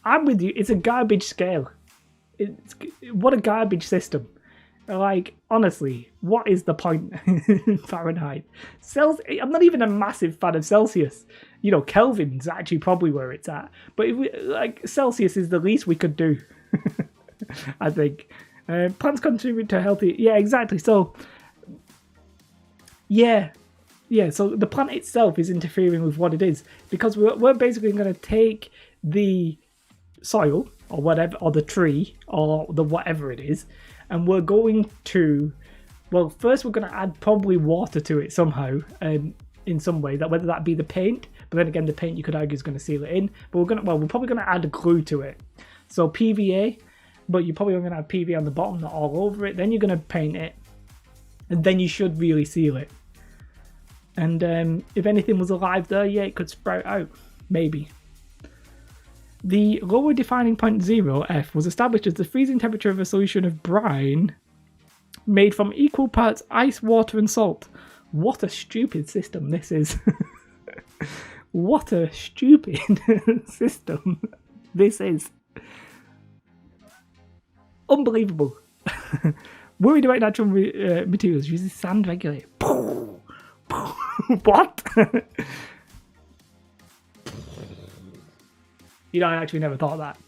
I'm with you. It's a garbage scale. What a garbage system. Like, honestly, what is the point in Fahrenheit? I'm not even a massive fan of Celsius. Kelvin's actually probably where it's at. But Celsius is the least we could do. I think plants contribute to healthy. Yeah, exactly. So, yeah. So the plant itself is interfering with what it is, because we're basically going to take the soil or whatever, or the tree or the whatever it is, and we're going to. Well, first we're going to add probably water to it somehow, in some way. That whether that be the paint, but then again, the paint you could argue is going to seal it in. But we're probably going to add glue to it. So PVA, but you're probably going to have PVA on the bottom, not all over it. Then you're going to paint it, and then you should really seal it. And if anything was alive there, yeah, it could sprout out, maybe. The lower defining point 0F was established as the freezing temperature of a solution of brine made from equal parts ice, water, and salt. What a stupid system this is. What a stupid system this is. Unbelievable. Worried about natural materials, uses sand regularly. What? I actually never thought of that.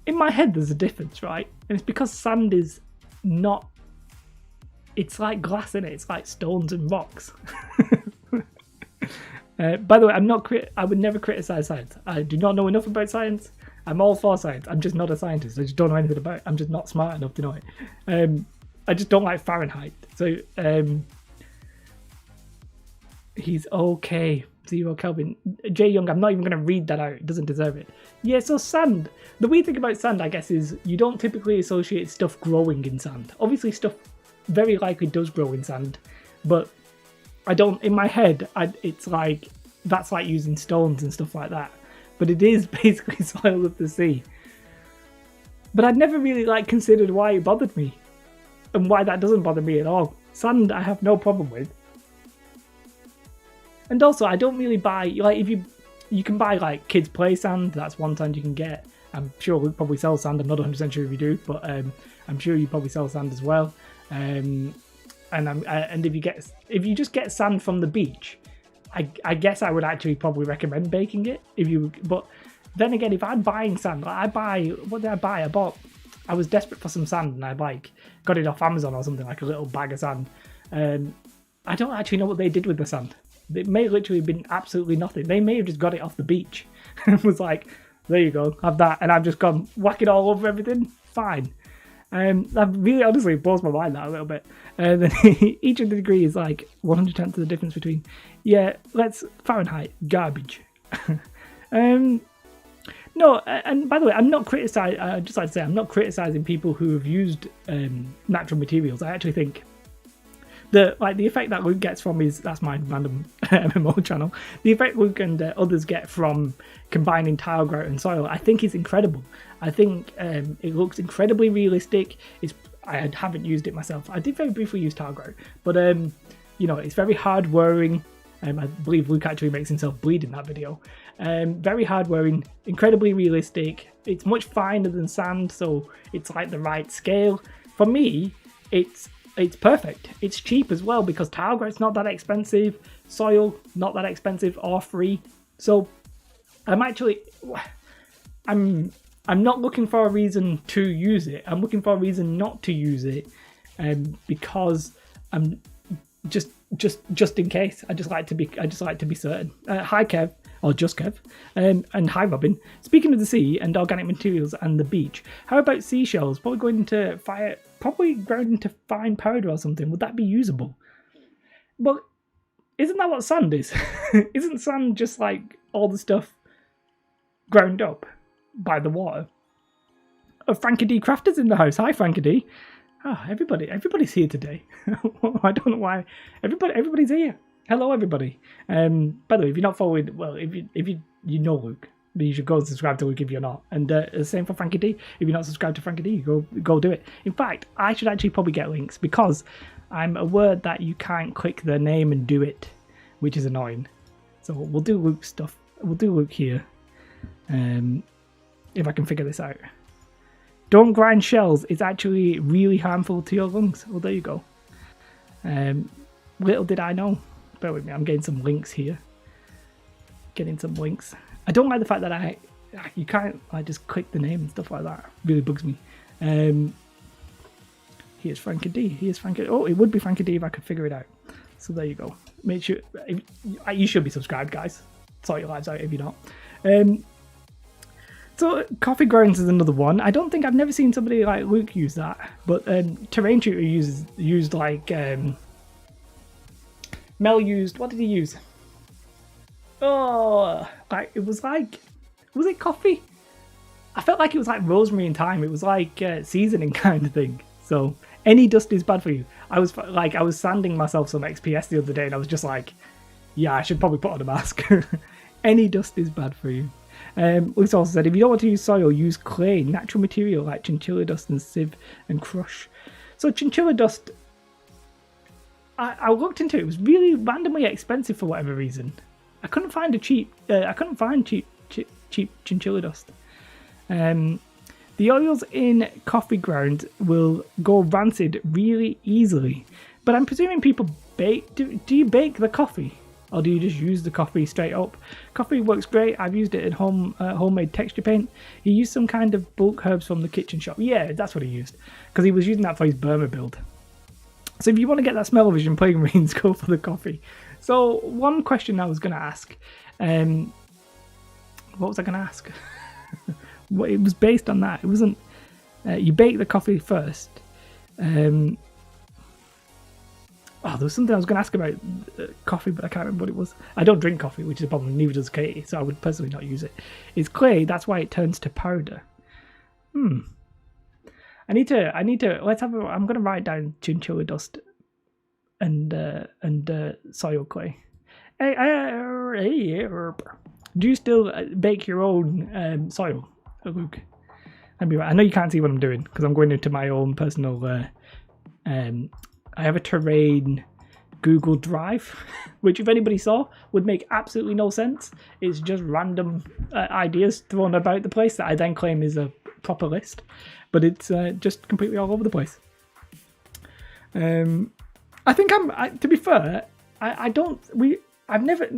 In my head, there's a difference, right? And it's because sand is not. It's like glass, in it. It's like stones and rocks. By the way, I would never criticize science. I do not know enough about science. I'm all for science. I'm just not a scientist. I just don't know anything about it. I'm just not smart enough to know it. I just don't like Fahrenheit. So he's okay. 0 Kelvin. Jay Young, I'm not even going to read that out. It doesn't deserve it. Yeah, so sand. The weird thing about sand, I guess, is you don't typically associate stuff growing in sand. Obviously, stuff very likely does grow in sand, but I don't. In my head, it's like that's like using stones and stuff like that. But it is basically soil of the sea. But I'd never really considered why it bothered me, and why that doesn't bother me at all. Sand I have no problem with. And also, I don't really buy, like, if you can buy, like, kids play sand, that's one sand you can get. I'm sure we'll probably sell sand, I'm not 100% sure if you do, but I'm sure you probably sell sand as well. And if you just get sand from the beach, I guess I would actually probably recommend baking it. But then again, if I'm buying sand, like what did I buy? I was desperate for some sand, and I got it off Amazon or something, like a little bag of sand. I don't actually know what they did with the sand. It may literally have been absolutely nothing. They may have just got it off the beach and was like, there you go, have that. And I've just gone whack it all over everything. Fine. That really honestly blows my mind that a little bit. Then each of the degree is like 100% of the difference between, let's Fahrenheit, garbage. No, and by the way, I'm not criticizing, I'd just like to say, I'm not criticizing people who have used natural materials. I actually think the effect that Luke gets from that's my random MMO channel. The effect Luke and others get from combining tile grout and soil, I think is incredible. I think it looks incredibly realistic. I haven't used it myself. I did very briefly use tile grout, but it's very hard wearing. I believe Luke actually makes himself bleed in that video. Very hard wearing, incredibly realistic. It's much finer than sand, so it's like the right scale. For me, it's perfect. It's cheap as well because tile grout's not that expensive, soil not that expensive or free. So I'm not looking for a reason to use it. I'm looking for a reason not to use it, because I'm just in case. I just like to be certain. Hi Kev, or just Kev, and hi Robin. Speaking of the sea and organic materials and the beach, how about seashells? Probably ground into fine powder or something. Would that be usable? But isn't that what sand is? Isn't sand just like all the stuff ground up by the water? Frankie D Crafter's in the house. Hi Frankie D. Oh, everybody's here today. I don't know why. Everybody's here. Hello, everybody. By the way, if you're not following, well, if you know Luke, then you should go and subscribe to Luke if you're not. And the same for Frankie D. If you're not subscribed to Frankie D, go do it. In fact, I should actually probably get links because I'm aware that you can't click their name and do it, which is annoying. So we'll do Luke stuff. We'll do Luke here, if I can figure this out. Don't grind shells. It's actually really harmful to your lungs. Well, there you go. Little did I know. Bear with me. I'm getting some links here. I don't like the fact that you can't just click the name and stuff like that. It really bugs me. Here's Frankie D. Oh, it would be Frankie D if I could figure it out. So there you go. Make sure you should be subscribed, guys. Sort your lives out if you're not. So coffee grounds is another one. I've never seen somebody like Luke use that, but Terrain Tutor used like Mel used. What did he use? Oh, was it coffee? I felt like it was like rosemary and thyme. It was like seasoning kind of thing. So any dust is bad for you. I was sanding myself some XPS the other day, and I was just like, yeah, I should probably put on a mask. Any dust is bad for you. Luke also said, if you don't want to use soil, use clay, natural material like chinchilla dust and sieve and crush. So chinchilla dust, I looked into it. It was really randomly expensive for whatever reason. I couldn't find cheap chinchilla dust. The oils in coffee grounds will go rancid really easily. But I'm presuming people bake. Do you bake the coffee? Or do you just use the coffee straight up? Coffee works great. I've used it in homemade texture paint. He used some kind of bulk herbs from the kitchen shop. Yeah, that's what he used. Because he was using that for his Burma build. So if you want to get that smell-o-vision Plague Marines, go for the coffee. So one question I was going to ask. What was I going to ask? Well, it was based on that. It wasn't... you bake the coffee first. There was something I was going to ask about coffee, but I can't remember what it was. I don't drink coffee, which is a problem. Neither does Katie, so I would personally not use it. It's clay. That's why it turns to powder. I need to. Let's have. I'm going to write down chinchilla dust and soil clay. Do you still bake your own soil, Luke? I know you can't see what I'm doing because I'm going into my own personal I have a terrain Google Drive, which if anybody saw would make absolutely no sense. It's just random ideas thrown about the place that I then claim is a proper list, but it's just completely all over the place. I think to be fair, I've never,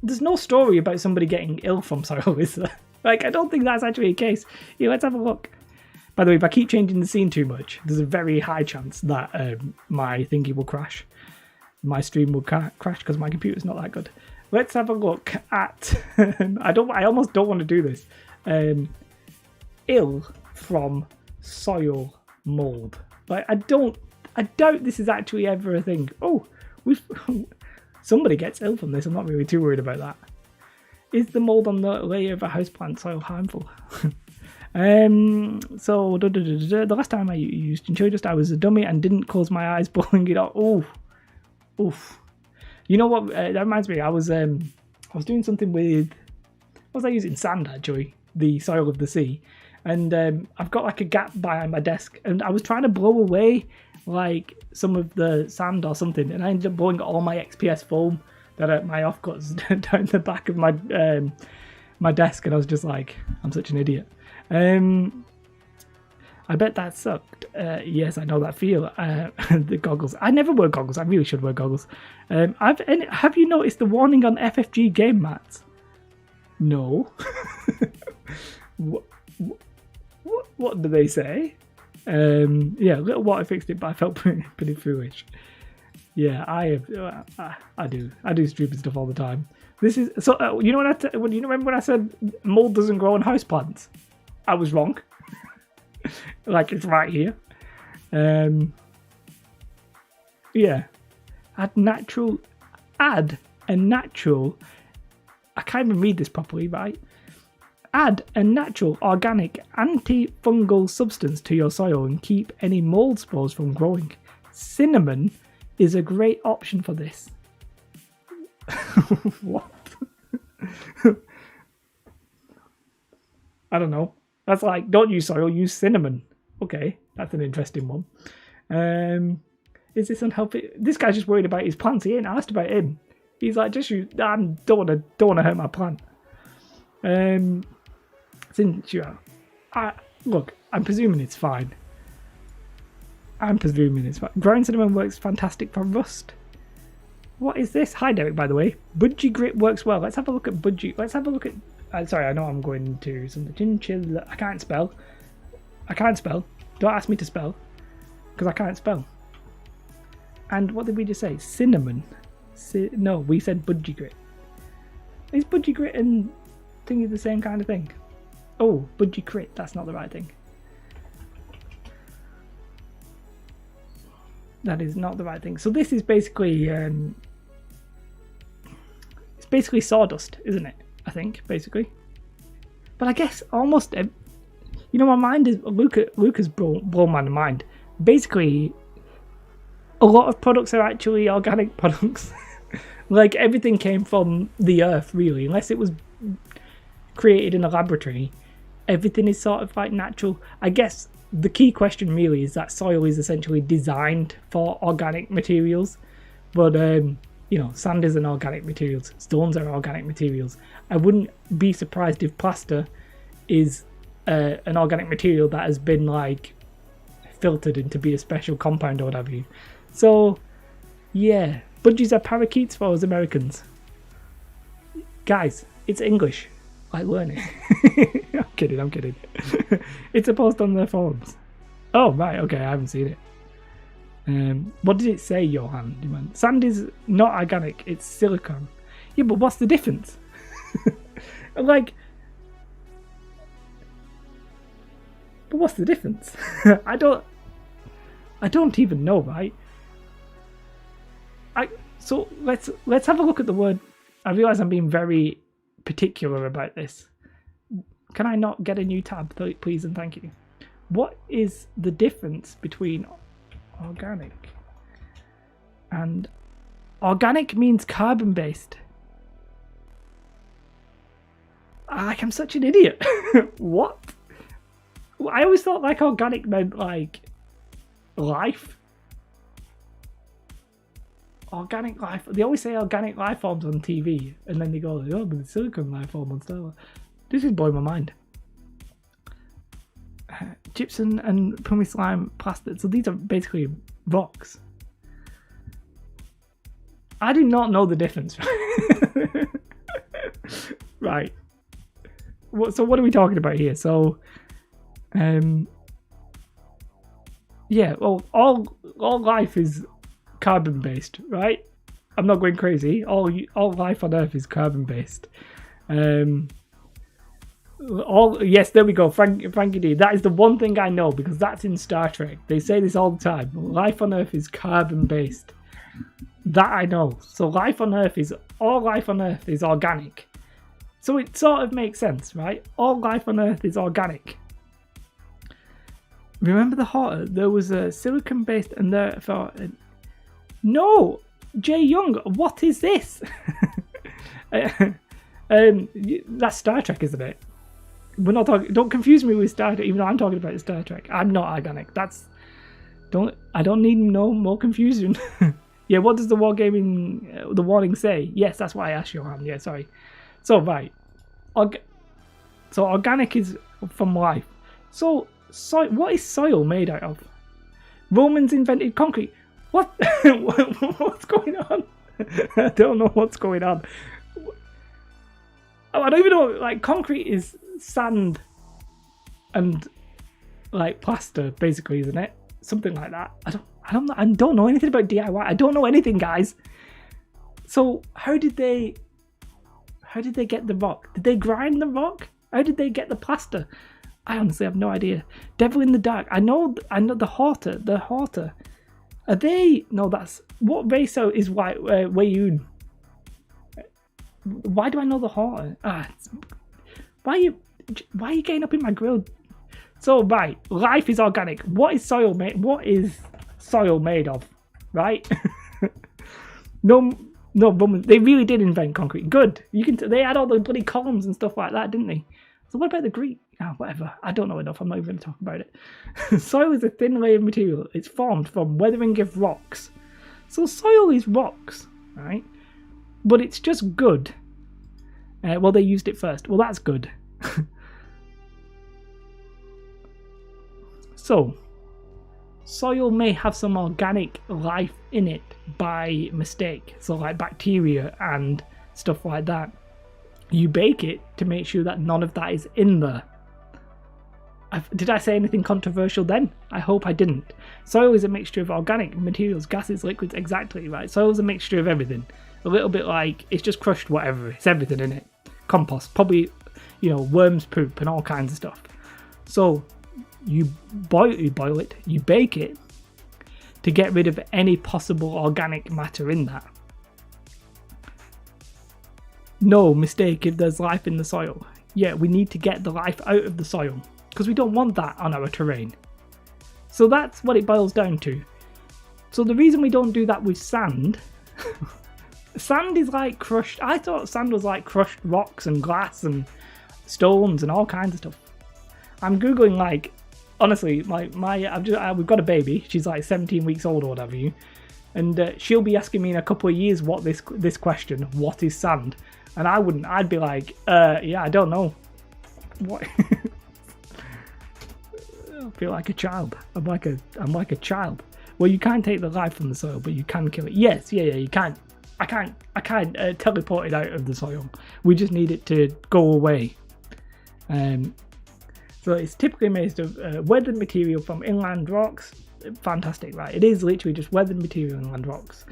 there's no story about somebody getting ill from soil, is there? Like, I don't think that's actually a case. Yeah, let's have a look. By the way, if I keep changing the scene too much, there's a very high chance that my thingy will crash. My stream will crash because my computer's not that good. Let's have a look at, I almost don't want to do this. Ill from soil mold. Like, I doubt this is actually ever a thing. Oh, somebody gets ill from this. I'm not really too worried about that. Is the mold on the layer of a houseplant soil harmful? So the last time I used Chinchilla Dust, I was a dummy and didn't close my eyes, blowing it off. Oh, oof. You know what? That reminds me. I was doing something with. What was I using? Sand, actually, the soil of the sea, and I've got like a gap behind my desk, and I was trying to blow away like some of the sand or something, and I ended up blowing all my XPS foam that my offcuts down the back of my my desk, and I was just like, I'm such an idiot. I bet that sucked. Yes, I know that feel. The goggles. I never wear goggles. I really should wear goggles. Have you noticed the warning on FFG game mats? No. What do they say? Yeah, Little Water fixed it, but I felt pretty foolish. Yeah, I do stupid stuff all the time. This is so. You know when you remember when I said mold doesn't grow on houseplants? I was wrong. Like, it's right here. Yeah. Add a natural. I can't even read this properly, right? Add a natural organic antifungal substance to your soil and keep any mold spores from growing. Cinnamon is a great option for this. What? I don't know. That's like, don't use soil, use cinnamon. Okay, that's an interesting one. Is this unhealthy? This guy's just worried about his plants. He ain't asked about him. He's like, just use. I don't want to hurt my plant. Since you are, look, I'm presuming it's fine. Ground cinnamon works fantastic for rust. What is this? Hi, Derek, by the way. Budgie Grit works well. Let's have a look at Budgie. Let's have a look at. Sorry, I know I'm going to something. Chinchilla. I can't spell. Don't ask me to spell, because I can't spell. And what did we just say? Cinnamon. No, we said Budgie Grit. Is Budgie Grit and thingy the same kind of thing? Oh, Budgie Crit. That's not the right thing. That is not the right thing. So this is basically it's basically sawdust, isn't it? I think basically. But I guess almost, my mind is Luke has blown my mind. Basically, a lot of products are actually organic products. Like, everything came from the earth, really, unless it was created in a laboratory. Everything is sort of like natural. I guess the key question really is that soil is essentially designed for organic materials, but sand is an organic material, stones are organic materials. I wouldn't be surprised if plaster is an organic material that has been like filtered into be a special compound or whatever. So yeah, budgies are parakeets for us Americans. Guys, it's English. Like, learn it. I'm kidding. It's a post on their forums. Oh, right, okay, I haven't seen it. What did it say, Johan? Sand is not organic, it's silicon. Yeah, but what's the difference? But what's the difference? I don't even know, right? So let's have a look at the word. I realise I'm being very particular about this. Can I not get a new tab, please and thank you? What is the difference between organic and organic? Means carbon based. I'm such an idiot. What? I always thought like organic meant like life. organic life. They always say organic life forms on TV, and then they go, "Oh, but the silicon life form on Star Wars." This is blowing my mind. Gypsum and pumice slime plastic. So these are basically rocks. I do not know the difference. Right. So what are we talking about here? So, yeah. Well, all life is carbon based, right? I'm not going crazy. All life on Earth is carbon based. Yes, there we go, Frankie D. That is the one thing I know because that's in Star Trek. They say this all the time. Life on Earth is carbon based. That I know. So all life on Earth is organic. So it sort of makes sense, right? All life on Earth is organic. Remember the Horta? There was a silicon based, and there thought, no, Jay Young, what is this? That's Star Trek, isn't it? We're not talking. Don't confuse me with Star Trek, even though I'm talking about Star Trek. I'm not organic. I don't need no more confusion. Yeah, what does the warning say? Yes, that's why I asked Johan. Yeah, sorry. So right, so organic is from life. So what is soil made out of? Romans invented concrete. What? What's going on? I don't know what's going on. I don't even know. Like, concrete is sand and like plaster, basically, isn't it? Something like that. I don't know anything about DIY. I don't know anything, guys. So how did they get the rock? Did they grind the rock? How did they get the plaster? I honestly have no idea. Devil in the Dark. I know the Horta. The Horta. Are they? No, that's what race is white. Wayun. Why do I know the Horta? Why are you getting up in my grill? So right, life is organic. What is soil made? What is soil made of? Right? No, they really did invent concrete. Good. They had all the bloody columns and stuff like that, didn't they? So what about the Greek? Whatever. I don't know enough. I'm not even going to talk about it. Soil is a thin layer of material. It's formed from weathering of rocks. So soil is rocks, right? But it's just good. Well, they used it first. Well, that's good. So, soil may have some organic life in it by mistake. So like bacteria and stuff like that. You bake it to make sure that none of that is in there. Did I say anything controversial then? I hope I didn't. Soil is a mixture of organic materials, gases, liquids, exactly, right? Soil is a mixture of everything. A little bit like, it's just crushed whatever, it's everything in it. Compost, probably, worms poop and all kinds of stuff. So, you boil it, you bake it to get rid of any possible organic matter in that. No mistake if there's life in the soil. Yeah, we need to get the life out of the soil because we don't want that on our terrain. So that's what it boils down to. So the reason we don't do that with sand, sand is like crushed. I thought sand was like crushed rocks and glass and stones and all kinds of stuff. I'm googling like, honestly, we've got a baby. She's like 17 weeks old or whatever and she'll be asking me in a couple of years what this question, what is sand? And I'd be like, yeah, I don't know. What? I feel like a child. I'm like a child. Well, you can't take the life from the soil, but you can kill it. Yes, yeah, you can. I can't teleport it out of the soil. We just need it to go away. So it's typically made of weathered material from inland rocks. Fantastic, right? It is literally just weathered material inland rocks.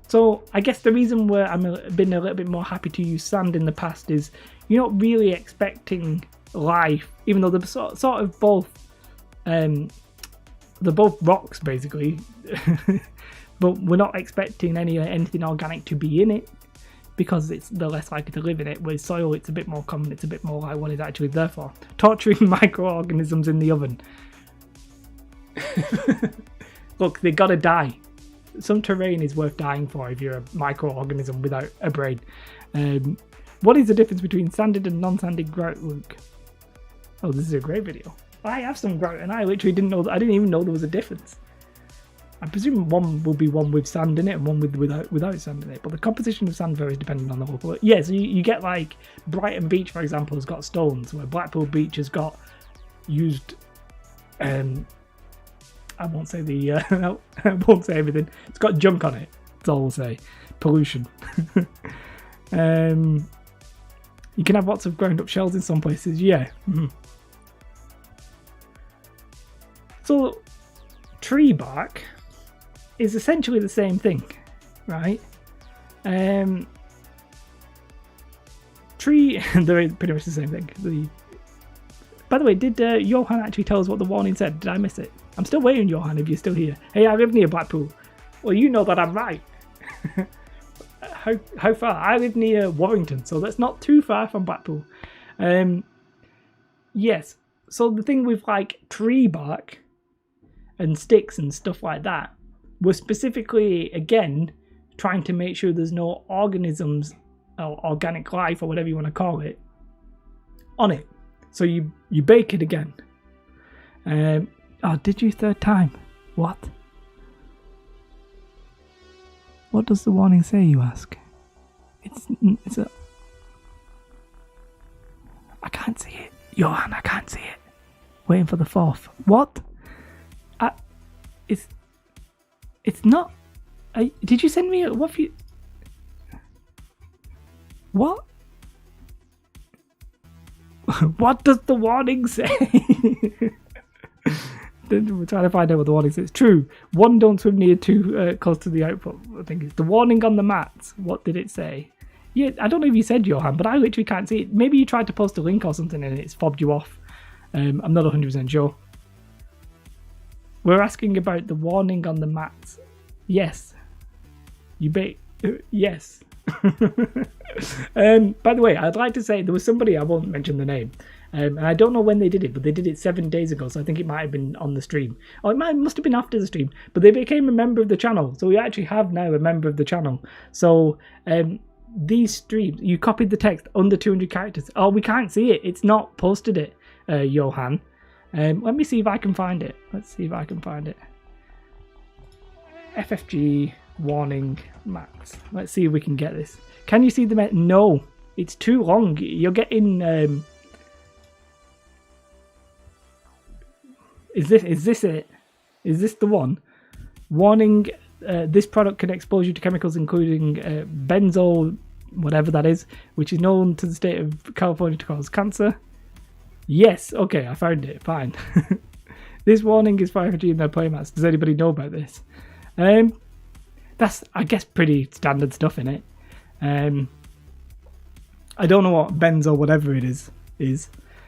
So I guess the reason where I've been a little bit more happy to use sand in the past is you're not really expecting life, even though they're sort of both, they're both rocks basically, but we're not expecting anything organic to be in it because they're less likely to live in it. With soil, it's a bit more common. It's a bit more like what it's actually there for. Torturing microorganisms in the oven. Look, they gotta die. Some terrain is worth dying for if you're a microorganism without a brain. What is the difference between sanded and non-sanded grout, Luke? Oh, this is a great video. I have some grout and I literally didn't know. I didn't even know there was a difference. I presume one will be one with sand in it and one without sand in it. But the composition of sand varies depending on the local. Yeah, so you get like Brighton Beach, for example, has got stones, where Blackpool Beach has got used. I won't say I won't say everything. It's got junk on it. That's all I'll say. Pollution. You can have lots of ground up shells in some places. Yeah. Mm-hmm. So, tree bark is essentially the same thing, right? Tree, they're pretty much the same thing. By the way, did Johan actually tell us what the warning said? Did I miss it? I'm still waiting, Johan, if you're still here. Hey, I live near Blackpool. Well, you know that I'm right. How far? I live near Warrington, so that's not too far from Blackpool. Yes, so the thing with like tree bark and sticks and stuff like that, we're specifically, again, trying to make sure there's no organisms or organic life or whatever you want to call it on it. So you bake it again. Oh, did you third time? What? What does the warning say, you ask? It's a... I can't see it. Johan, I can't see it. Waiting for the fourth. What? It's not. Did you send me a what? What? What does the warning say? We're trying to find out what the warning says. True. 1, don't swim near too close to the output. I think it's the warning on the mats. What did it say? Yeah, I don't know if you said, Johan, but I literally can't see it. Maybe you tried to post a link or something and it's fobbed you off. I'm not 100% sure. We're asking about the warning on the mats. Yes. Yes. By the way, I'd like to say there was somebody, I won't mention the name, and I don't know when they did it, but they did it 7 days ago, so I think it might have been on the stream. Or it must have been after the stream, but they became a member of the channel, so we actually have now a member of the channel. So these streams, you copied the text under 200 characters. Oh, we can't see it. It's not posted it, Johan. Let me see if I can find it. Let's see if I can find it. FFG warning mats. Let's see if we can get this. Can you see the No, it's too long. You're getting. Is this it? Is this the one? Warning: this product can expose you to chemicals including benzo, whatever that is, which is known to the state of California to cause cancer. Yes, okay, I found it. Fine. This warning is for FFG in their playmats. Does anybody know about this? That's, I guess, pretty standard stuff in it. I don't know what benzo, whatever it is.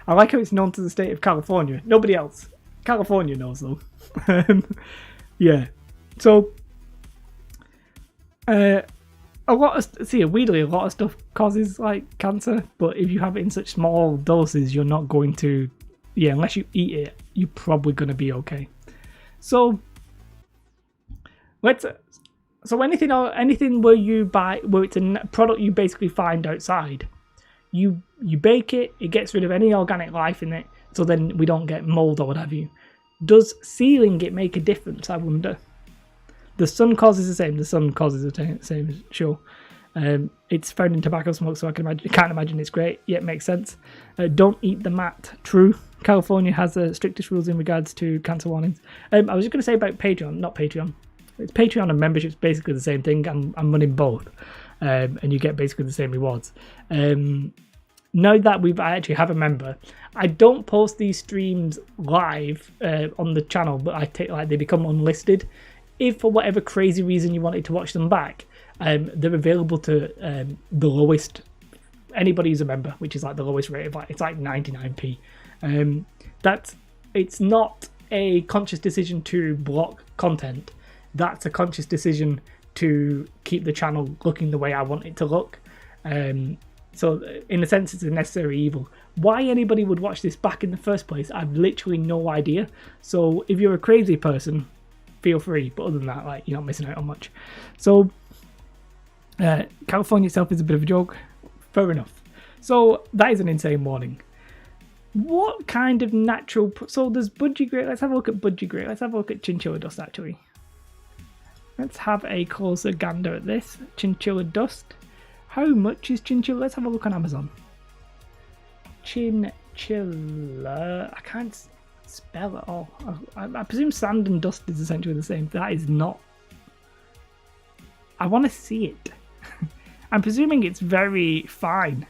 I like how it's known to the state of California. Nobody else. California knows though. Yeah. So, weirdly, a lot of stuff causes like cancer, but if you have it in such small doses, you're not going to. Yeah, unless you eat it, you're probably going to be okay. So, So anything where you buy, where it's a product you basically find outside, you bake it, it gets rid of any organic life in it, so then we don't get mold or what have you. Does sealing it make a difference, I wonder? The sun causes the same. The sun causes the same, sure. It's found in tobacco smoke, so I can't imagine it's great. Yeah, it makes sense. Don't eat the mat. True. California has the strictest rules in regards to cancer warnings. I was just going to say about Patreon, not Patreon. It's Patreon and membership's basically the same thing. I'm running both, and you get basically the same rewards. Now that I actually have a member, I don't post these streams live on the channel, but they become unlisted. If for whatever crazy reason you wanted to watch them back, they're available to the lowest. Anybody who's a member, which is like the lowest rate of it's like 99p. It's not a conscious decision to block content. That's a conscious decision to keep the channel looking the way I want it to look. So in a sense, it's a necessary evil. Why anybody would watch this back in the first place, I've literally no idea. So if you're a crazy person, feel free. But other than that, you're not missing out on much. So California itself is a bit of a joke. Fair enough. So that is an insane warning. What kind of natural... So there's budgie grey. Let's have a look at budgie grey. Let's have a look at chinchilla dust, actually. Let's have a closer gander at this. Chinchilla dust. How much is chinchilla? Let's have a look on Amazon. Chinchilla. I can't spell it all. I presume sand and dust is essentially the same. That is not. I want to see it. I'm presuming it's very fine.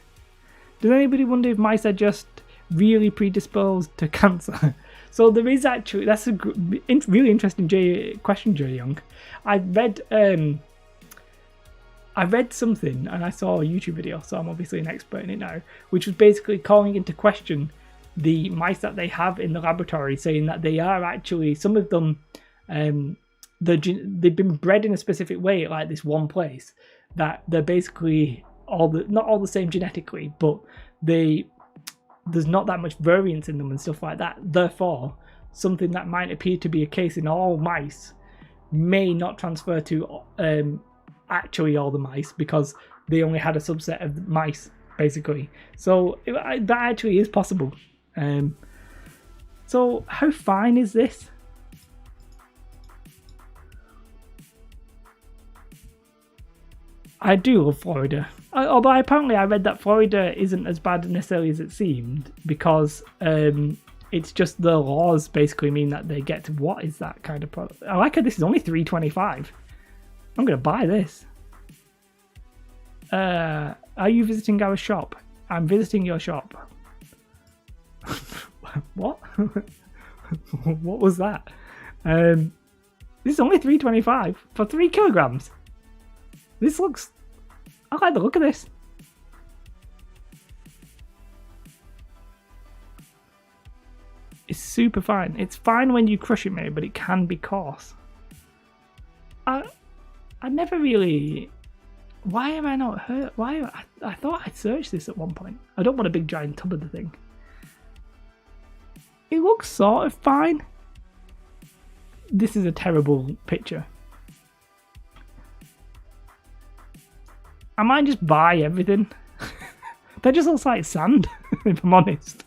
Does anybody wonder if mice are just really predisposed to cancer? So there is actually, that's a really interesting question, Jay Young. I read something and I saw a YouTube video, so I'm obviously an expert in it now, which was basically calling into question the mice that they have in the laboratory, saying that they are actually, some of them, they've been bred in a specific way at like this one place, that they're basically not all the same genetically, but there's not that much variance in them and stuff like that. Therefore, something that might appear to be a case in all mice may not transfer to actually all the mice, because they only had a subset of mice, basically. So that actually is possible. So how fine is this? I do love Florida. Although apparently I read that Florida isn't as bad necessarily as it seemed, because it's just the laws basically mean that they get to, what is that kind of product? I like it. This is only $3.25. I'm going to buy this. Are you visiting our shop? I'm visiting your shop. What? What was that? This is only $3.25 for 3 kilograms. This looks... I like the look of this. It's super fine. It's fine when you crush it, maybe, but it can be coarse. I never really... Why am I not hurt? Why? I thought I searched this at one point. I don't want a big giant tub of the thing. It looks sort of fine. This is a terrible picture. I might just buy everything. That just looks like sand, if I'm honest.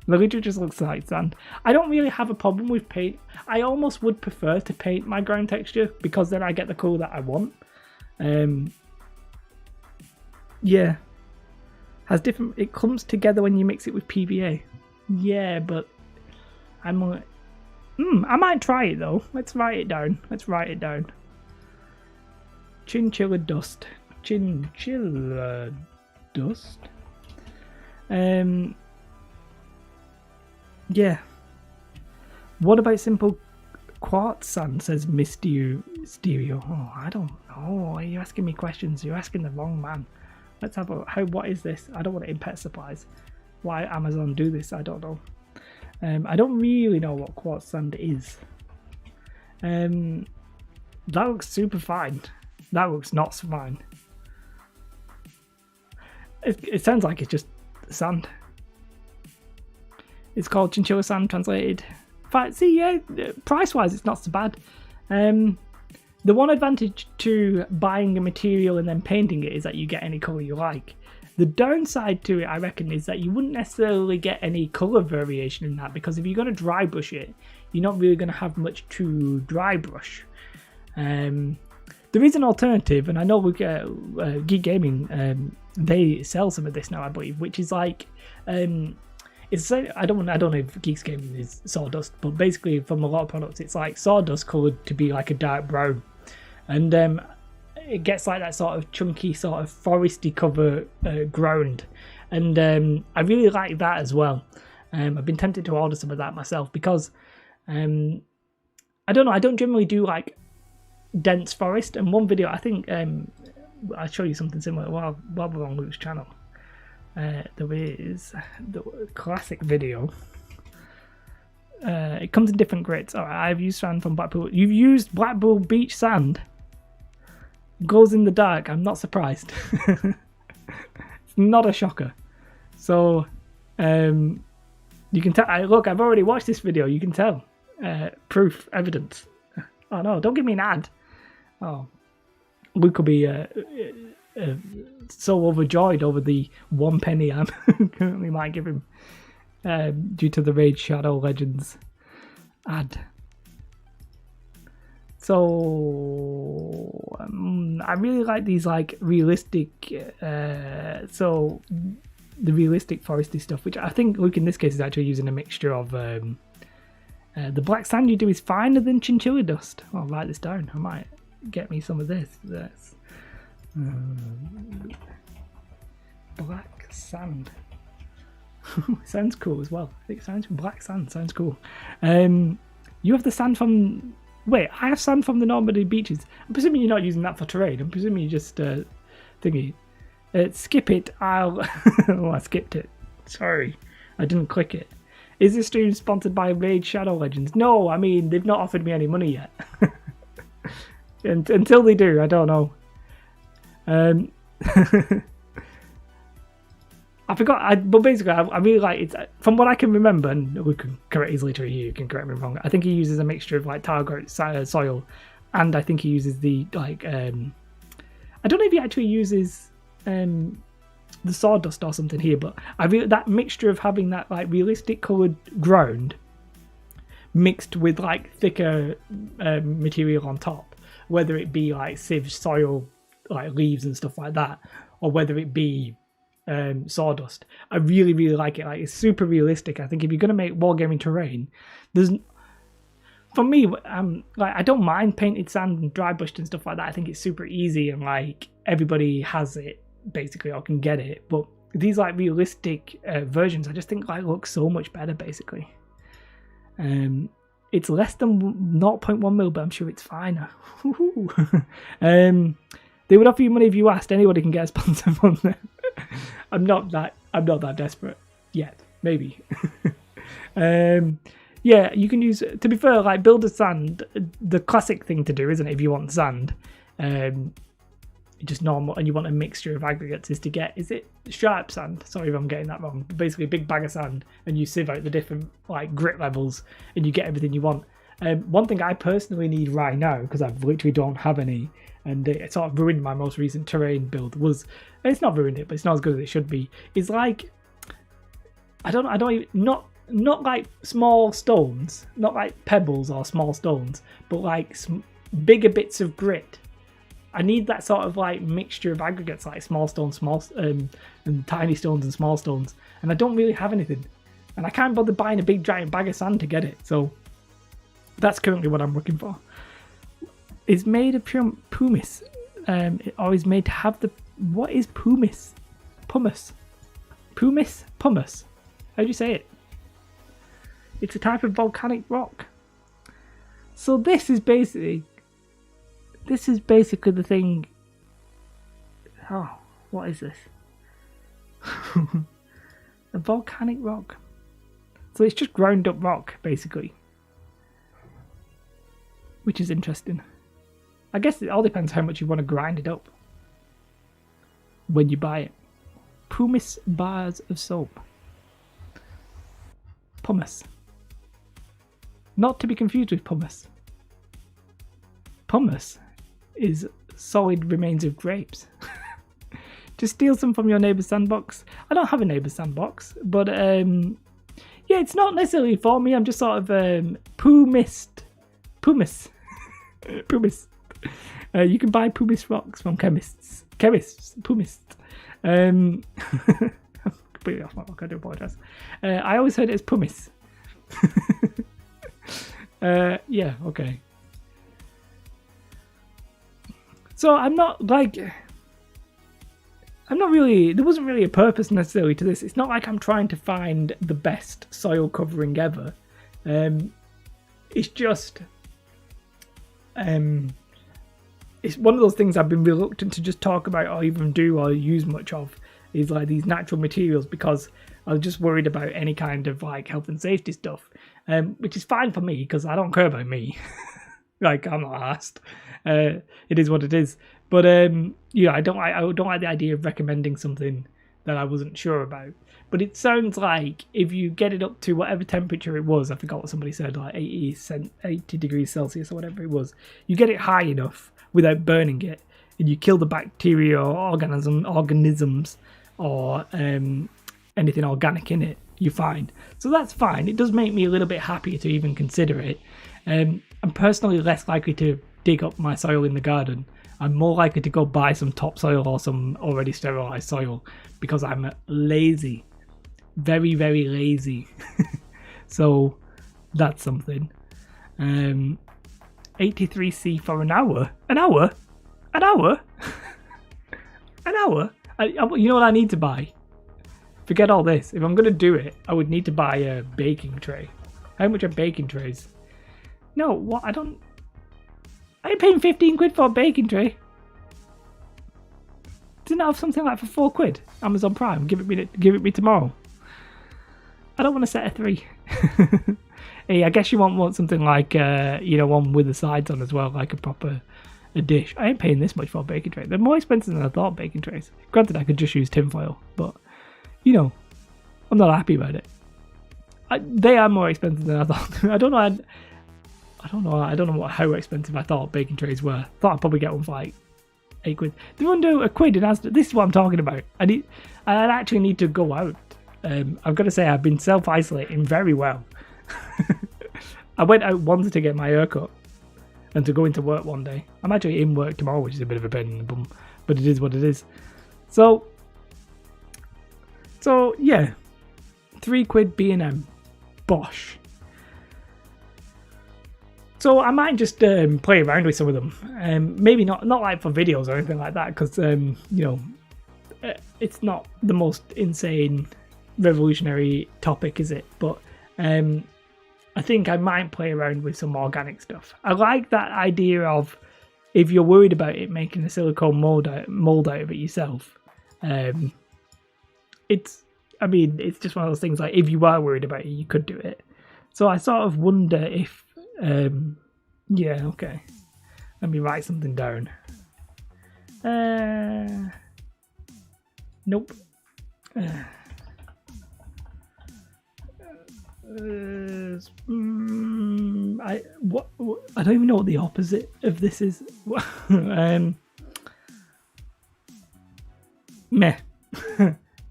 The literally just looks like sand. I don't really have a problem with paint. I almost would prefer to paint my ground texture, because then I get the colour that I want. Yeah. Has different... It comes together when you mix it with PVA. Yeah, but... I might try it though. Let's write it down. Chinchilla dust. Chinchilla dust. Yeah. What about simple quartz sand, says Mysterio. Oh, I don't know. Are you asking me questions? You're asking the wrong man. Let's have a... what is this? I don't want it in pet supplies. Why Amazon do this, I don't know. I don't really know what quartz sand is. That looks super fine. That looks not so fine. It sounds like it's just sand. It's called chinchilla sand, translated. See, yeah, price-wise, it's not so bad. The one advantage to buying a material and then painting it is that you get any colour you like. The downside to it, I reckon, is that you wouldn't necessarily get any colour variation in that, because if you're going to dry brush it, you're not really going to have much to dry brush. There is an alternative, and I know we get Geek Gaming. They sell some of this now, I believe, which is like it's I don't know if Geeks Gaming is sawdust, but basically from a lot of products, it's like sawdust coloured to be like a dark brown, and it gets like that sort of chunky, sort of foresty cover ground, and I really like that as well. I've been tempted to order some of that myself, because I don't know, I don't generally do like dense forest. And one video, I think I'll show you something similar while we're on Luke's channel. There is the classic video. It comes in different grits. Alright, I've used sand from Blackpool. You've used Blackpool beach sand. Goes in the dark. I'm not surprised. It's not a shocker. So you can tell. Look, I've already watched this video. You can tell. Proof, evidence. Oh no! Don't give me an ad. Oh, Luke will be so overjoyed over the 1 penny I currently might give him due to the Raid Shadow Legends ad. So I really like these like realistic, so the realistic foresty stuff, which I think Luke in this case is actually using a mixture of the black sand you do is finer than chinchilla dust. I'll write this down. I might get me some of this. Black sand. Sounds cool as well. I think sounds black sand sounds cool. You have the sand from. Wait, I have sand from the Normandy beaches. I'm presuming you're not using that for terrain. I'm presuming you just thingy. Skip it. I'll. Oh, I skipped it. Sorry, I didn't click it. Is this stream sponsored by Raid Shadow Legends? No, I mean they've not offered me any money yet. And until they do, I don't know. I forgot, but basically, I really like it. From what I can remember, and we can correct easily to you can correct me wrong. I think he uses a mixture of like target soil, and I think he uses the like. I don't know if he actually uses the sawdust or something here, but I really that mixture of having that like realistic coloured ground mixed with like thicker material on top, whether it be like sieve soil, like leaves and stuff like that, or whether it be sawdust. I really like it. Like it's super realistic. I think if you're gonna make wargaming terrain, there's for me, like I don't mind painted sand and dry brushed and stuff like that. I think it's super easy and like everybody has it basically or can get it. But these like realistic versions, I just think like look so much better basically. It's less than 0.1 mil, but I'm sure it's finer. They would offer you money if you asked. Anybody can get a sponsor from them. I'm not that desperate yet. Maybe. Yeah, you can use. To be fair, like builder sand, the classic thing to do, isn't it? If you want sand, just normal, and you want a mixture of aggregates, is to get. Is it sharp sand? Sorry if I'm getting that wrong. Basically, a big bag of sand, and you sieve out the different like grit levels, and you get everything you want. One thing I personally need right now, because I literally don't have any, and it sort of ruined my most recent terrain build, was, it's not ruined it, but it's not as good as it should be, is like, not like small stones, not like pebbles or small stones, but like bigger bits of grit. I need that sort of like mixture of aggregates, like small stones, and tiny stones and small stones, and I don't really have anything, and I can't bother buying a big giant bag of sand to get it, so that's currently what I'm looking for. It's made of pure pumice, or is made to have the, what is pumice? Pumice? How do you say it? It's a type of volcanic rock. So this is basically the thing. Oh, what is this? A volcanic rock. So it's just ground up rock, basically. Which is interesting. I guess it all depends how much you want to grind it up when you buy it. Pumice bars of soap. Pumice. Not to be confused with pumice. Pumice is solid remains of grapes. To steal some from your neighbour's sandbox. I don't have a neighbour's sandbox, but yeah, it's not necessarily for me. I'm just sort of pumice. Pumice. You can buy pumice rocks from chemists. Pumice. I'm completely off my rock, I do apologise. I always heard it as pumice. Yeah, okay. So I'm not really, there wasn't really a purpose necessarily to this. It's not like I'm trying to find the best soil covering ever. It's just, it's one of those things I've been reluctant to just talk about or even do or use much of, is like these natural materials, because I was just worried about any kind of like health and safety stuff, which is fine for me because I don't care about me. Like, I'm not asked. It is what it is. But yeah, I don't like the idea of recommending something that I wasn't sure about. But it sounds like if you get it up to whatever temperature it was, I forgot what somebody said, like 80 degrees Celsius or whatever it was, you get it high enough without burning it, and you kill the bacteria or organisms or anything organic in it, you're fine. So that's fine. It does make me a little bit happier to even consider it. I'm personally less likely to dig up my soil in the garden, I'm more likely to go buy some topsoil or some already sterilized soil because I'm lazy. Very, very lazy. So that's something. 83C for an hour. An hour? An hour? An hour? You know what I need to buy? Forget all this. If I'm going to do it, I would need to buy a baking tray. How much are baking trays? No, what? I ain't paying 15 quid for a baking tray. Didn't I have something like for 4 quid? Amazon Prime. Give it me tomorrow. I don't want to set a 3. Hey, I guess you want something like one with the sides on as well, like a dish. I ain't paying this much for a baking tray. They're more expensive than I thought, baking trays. Granted, I could just use tinfoil, but I'm not happy about it. They are more expensive than I thought. I don't know how expensive I thought baking trays were. Thought I'd probably get one for like 8 quid. They're under a quid in Asda. This is what I'm talking about. I actually need to go out. I've got to say I've been self-isolating very well. I went out once to get my hair cut and to go into work one day. I'm actually in work tomorrow, which is a bit of a pain in the bum, but it is what it is. So yeah, 3 quid B&M, bosh. So I might just play around with some of them. Maybe not like for videos or anything like that, because it's not the most insane, revolutionary topic, is it? But I think I might play around with some organic stuff. I like that idea of, if you're worried about it, making a silicone mold out of it yourself. It's just one of those things, like, if you are worried about it, you could do it. So I sort of wonder if, yeah, okay. Let me write something down. Nope. I don't even know what the opposite of this is. Meh.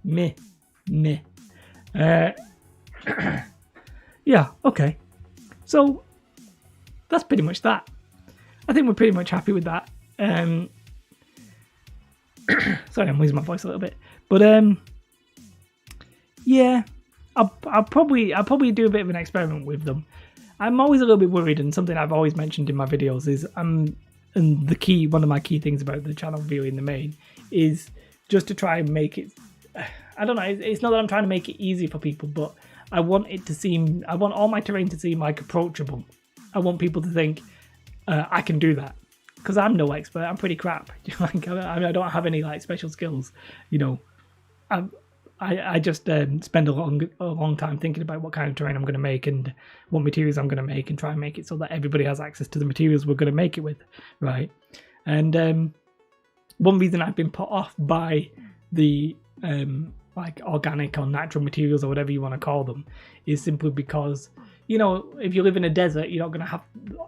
Meh. Yeah, okay. So that's pretty much that. I think we're pretty much happy with that. Sorry, I'm losing my voice a little bit. But yeah, I'll probably do a bit of an experiment with them. I'm always a little bit worried, and something I've always mentioned in my videos is and one of my key things about the channel viewing the main is just to try and make it, I don't know, it's not that I'm trying to make it easy for people, but I want all my terrain to seem like approachable. I want people to think I can do that, because I'm no expert. I'm pretty crap. Like, I don't have any like special skills. I just spend a long time thinking about what kind of terrain I'm going to make and what materials I'm going to make, and try and make it so that everybody has access to the materials we're going to make it with, right? And one reason I've been put off by the like organic or natural materials, or whatever you want to call them, is simply because, if you live in a desert, you're not going to have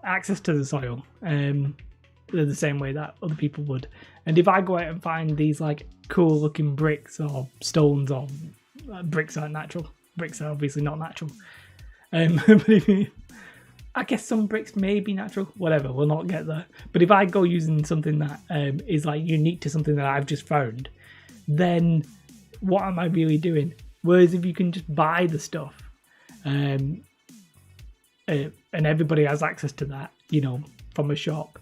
access to the soil the same way that other people would. And if I go out and find these like cool looking bricks or stones, or bricks aren't natural, bricks are obviously not natural, but I guess some bricks may be natural, whatever, we'll not get there. But if I go using something that is like unique to something that I've just found, then what am I really doing? Whereas if you can just buy the stuff, and everybody has access to that, from a shop,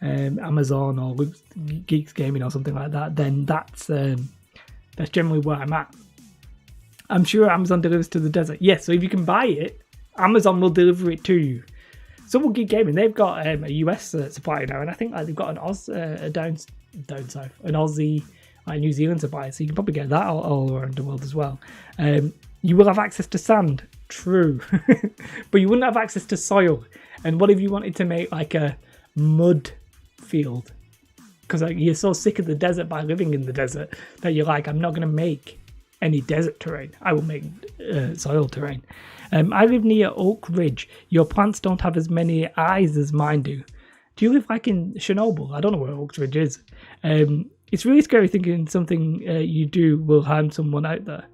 Amazon or Geeks Gaming or something like that, then that's generally where I'm at. I'm sure Amazon delivers to the desert. Yes, so if you can buy it, Amazon will deliver it to you. So will Geek Gaming. They've got a US supplier now, and I think they've got an down south, an Aussie, New Zealand supplier, so you can probably get that all around the world as well. You will have access to sand, true, but you wouldn't have access to soil. And what if you wanted to make like a mud field? Because you're so sick of the desert by living in the desert that you're like, I'm not going to make any desert terrain. I will make soil terrain. I live near Oak Ridge. Your plants don't have as many eyes as mine do. Do you live like in Chernobyl? I don't know where Oak Ridge is. It's really scary thinking something you do will harm someone out there.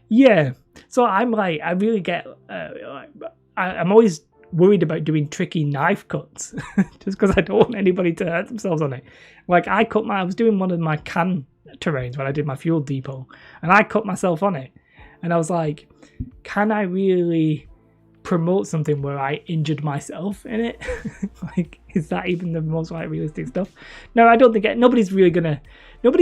Yeah. So I'm like, I really get, I'm always worried about doing tricky knife cuts just because I don't want anybody to hurt themselves on it. Like I was doing one of my can terrains when I did my fuel depot, and I cut myself on it, and I was like, can I really promote something where I injured myself in it? Like, is that even the most like realistic stuff? No, I don't think nobody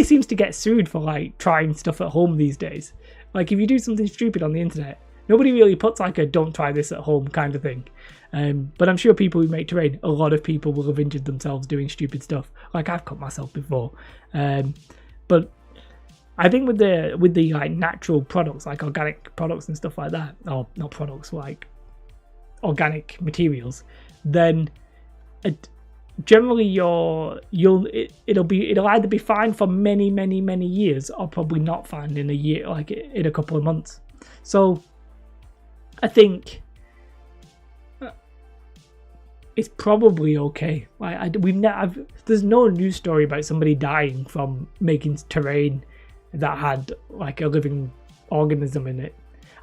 seems to get sued for like trying stuff at home these days. Like if you do something stupid on the internet, nobody really puts like a don't try this at home kind of thing. But I'm sure people who make terrain, a lot of people will have injured themselves doing stupid stuff. Like I've cut myself before. But I think with the like natural products, like organic products and stuff like that, or not products, like organic materials, then generally it'll either be fine for many years or probably not fine in a year, like in a couple of months. So I think it's probably okay. Like there's no news story about somebody dying from making terrain that had like a living organism in it.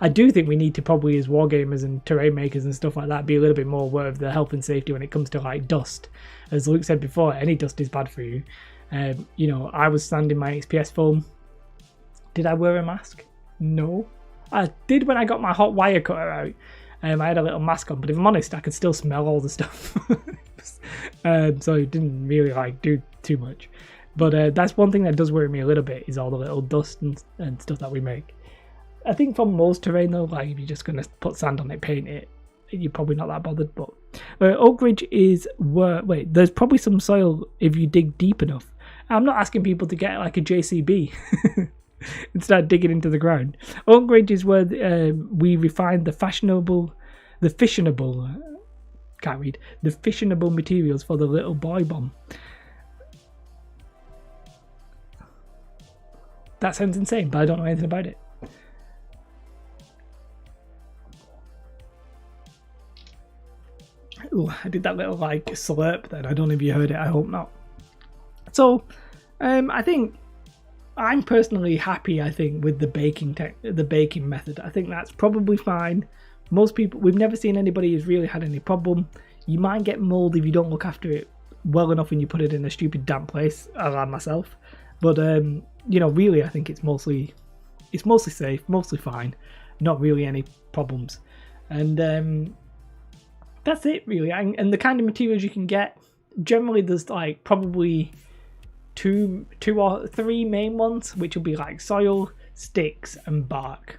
I do think we need to probably, as wargamers and terrain makers and stuff like that, be a little bit more aware of the health and safety when it comes to like dust. As Luke said before, any dust is bad for you. You know, I was sanding my XPS foam. Did I wear a mask? No. I did when I got my hot wire cutter out. I had a little mask on, but if I'm honest, I could still smell all the stuff. So it didn't really like do too much. But that's one thing that does worry me a little bit, is all the little dust and stuff that we make. I think for most terrain though, like if you're just going to put sand on it, paint it, you're probably not that bothered. But Oak Ridge is there's probably some soil if you dig deep enough. I'm not asking people to get like a JCB and start digging into the ground. Oak Ridge is where we refine the fissionable materials for the little boy bomb. That sounds insane, but I don't know anything about it. Ooh, I did that little like slurp then. I don't know if you heard it. I hope not. So, I think I'm personally happy. I think with the baking method. I think that's probably fine. Most people, we've never seen anybody who's really had any problem. You might get mold if you don't look after it well enough when you put it in a stupid damp place, around myself. But you know, really, I think it's mostly safe, mostly fine. Not really any problems, and that's it really. And the kind of materials you can get, generally there's like probably two or three main ones, which will be like soil, sticks and bark,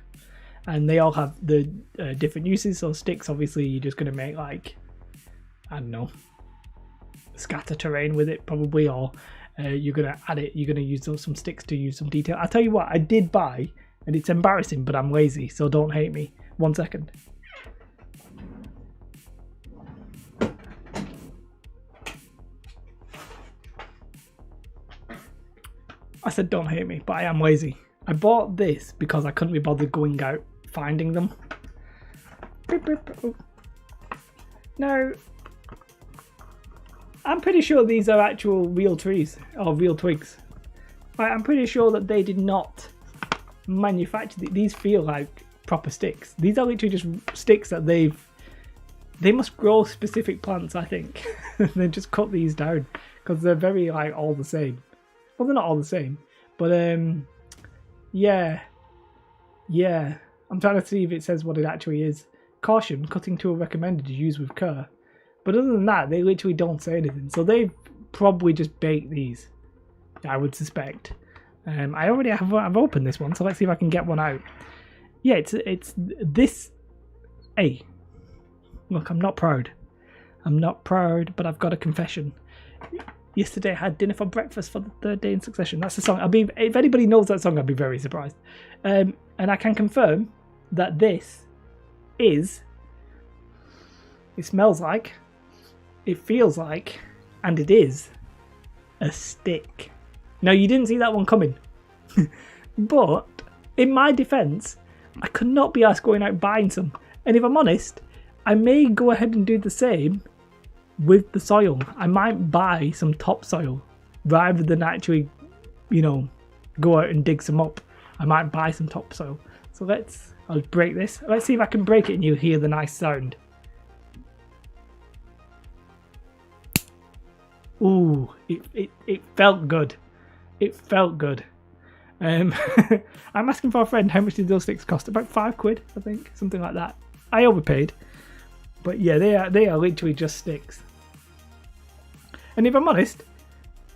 and they all have the different uses. So sticks, obviously you're just going to make like, I don't know, scatter terrain with it probably, or you're going to add it, you're going to use some sticks to use some detail. I'll tell you what, I did buy, and it's embarrassing, but I'm lazy, so don't hate me. 1 second. I said don't hate me, but I am lazy. I bought this because I couldn't be bothered going out finding them. Now, I'm pretty sure these are actual real trees or real twigs. I'm pretty sure that they did not manufacture these. Feel like proper sticks. These are literally just sticks that they must grow specific plants, I think. They just cut these down because they're very like all the same. Well, they're not all the same, but yeah. I'm trying to see if it says what it actually is. Caution: cutting tool recommended to use with care. But other than that, they literally don't say anything. So they've probably just baked these, I would suspect. I've opened this one, so let's see if I can get one out. Yeah, it's this. Hey, look, I'm not proud, but I've got a confession. Yesterday I had dinner for breakfast for the third day in succession. That's the song. If anybody knows that song, I'd be very surprised. And I can confirm that this is, it smells like, it feels like, and it is a stick. Now, you didn't see that one coming. But in my defense, I could not be asked going out buying some. And if I'm honest, I may go ahead and do the same with the soil. I might buy some topsoil rather than actually, go out and dig some up. I might buy some topsoil. So I'll break this. Let's see if I can break it and you'll hear the nice sound. Ooh, it felt good. It felt good. I'm asking for a friend, how much did those sticks cost? About £5, I think, something like that. I overpaid, but yeah, they are literally just sticks. And if I'm honest,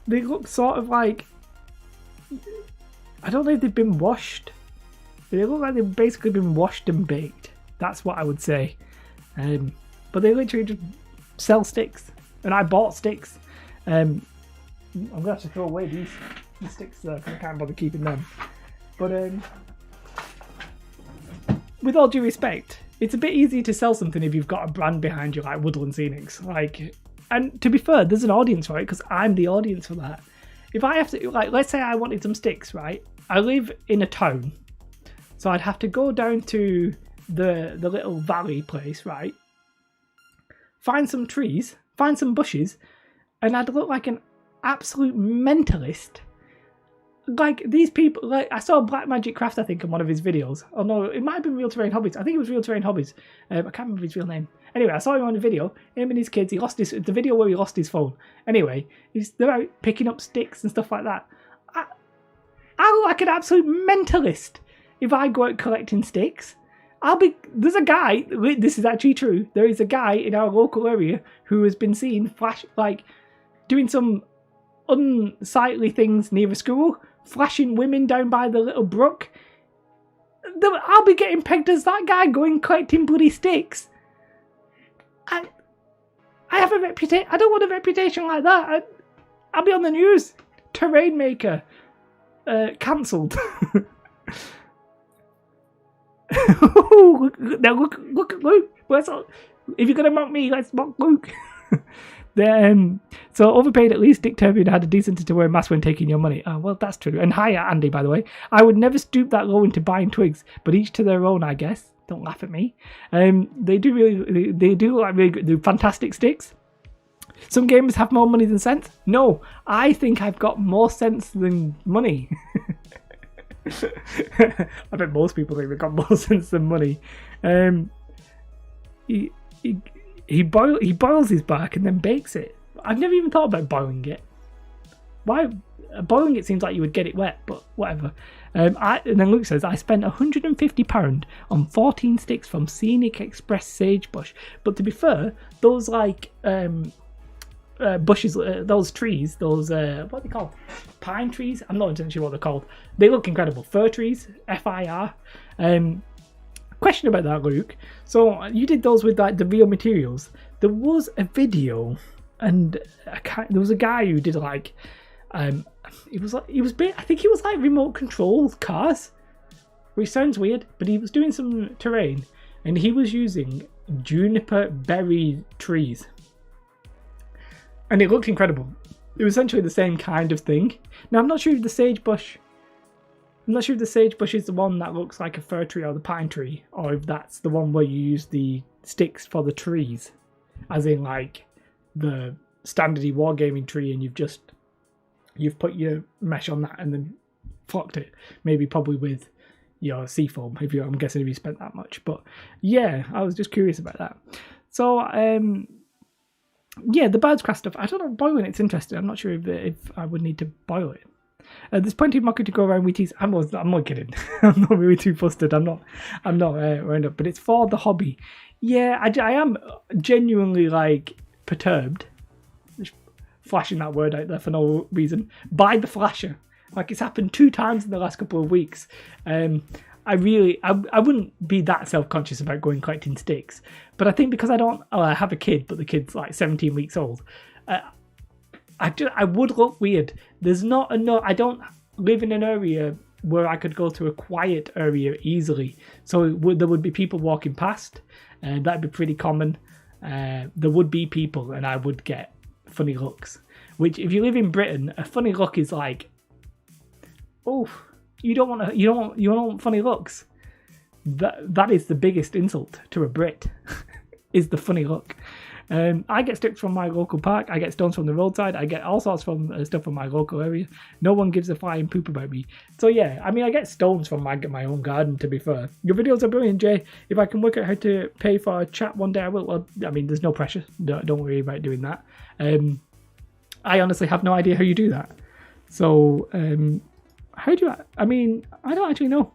they look sort of like, I don't know if they've been washed. They look like they've basically been washed and baked. That's what I would say. But they literally just sell sticks, and I bought sticks. I'm gonna have to throw away these sticks there because I can't bother keeping them. But with all due respect, it's a bit easier to sell something if you've got a brand behind you like Woodland Scenics. Like, and to be fair, there's an audience for it because I'm the audience for that. If I have to, like, let's say I wanted some sticks, right? I live in a town, so I'd have to go down to the little valley place, right? Find some trees, find some bushes, and I'd look like an absolute mentalist. Like, these people, like, I saw Black Magic Craft, I think, in one of his videos. Oh no, it might have been Real Terrain Hobbies. I think it was Real Terrain Hobbies. I can't remember his real name. Anyway, I saw him on a video, him and his kids. He lost the video where he lost his phone. Anyway, they're out picking up sticks and stuff like that. I look like an absolute mentalist if I go out collecting sticks. There's a guy, this is actually true, there is a guy in our local area who has been seen doing some unsightly things near a school, flashing women down by the little brook. I'll be getting pegged as that guy going collecting bloody sticks. I have a reputation. I don't want a reputation like that. I'll be on the news. Terrain maker cancelled. Now look at Luke. If you're gonna mock me, let's mock Luke. So overpaid at least. Dick Turpin had a decency to wear a mask when taking your money. Oh, well, that's true. And hi, Andy, by the way. I would never stoop that low into buying twigs, but each to their own, I guess. Don't laugh at me. They do look like really good. They're fantastic sticks. Some gamers have more money than sense. No, I think I've got more sense than money. I bet most people think they've got more sense than money. He boils his bark and then bakes it. I've never even thought about boiling it. Why? Boiling it seems like you would get it wet, but whatever. And then Luke says, I spent £150 on 14 sticks from Scenic Express Sagebush. But to be fair, those like bushes, those trees, those what are they called? Pine trees? I'm not entirely sure what they're called. They look incredible. Fir trees, FIR. Question about that, Luke. So you did those with like the real materials. There was a video, and there was a guy who did like, I think he was like remote control cars, which sounds weird, but he was doing some terrain, and he was using juniper berry trees, and it looked incredible. It was essentially the same kind of thing. Now I'm not sure if the sagebush is the one that looks like a fir tree or the pine tree, or if that's the one where you use the sticks for the trees, as in like the standardy wargaming tree, and you've put your mesh on that and then flocked it, probably with your seafoam. I'm guessing if you spent that much, but yeah, I was just curious about that. So yeah, the Birds Craft stuff. I don't know, boiling it's interesting. I'm not sure if I would need to boil it. There's plenty of mockery to go around with these. I'm not kidding. I'm not really too fussed. I'm not wound up. But it's for the hobby. Yeah, I am genuinely like perturbed. Just flashing that word out there for no reason. By the flasher, like it's happened 2 times in the last couple of weeks. I wouldn't be that self-conscious about going collecting sticks, but I think because I have a kid, but the kid's like 17 weeks old. I would look weird. There's not enough. I don't live in an area where I could go to a quiet area easily. So there would be people walking past, and that'd be pretty common. There would be people, and I would get funny looks. Which, if you live in Britain, a funny look is like, oh, you don't want funny looks. That is the biggest insult to a Brit, is the funny look. I get sticks from my local park. I get stones from the roadside. I get all sorts from stuff from my local area. No one gives a flying poop about me. So yeah, I mean, I get stones from my own garden, to be fair. Your videos are brilliant, Jay. If I can work out how to pay for a chat one day, I will. Well, I mean, there's no pressure. Don't worry about doing that. I honestly have no idea how you do that. So, how do you... I mean, I don't actually know.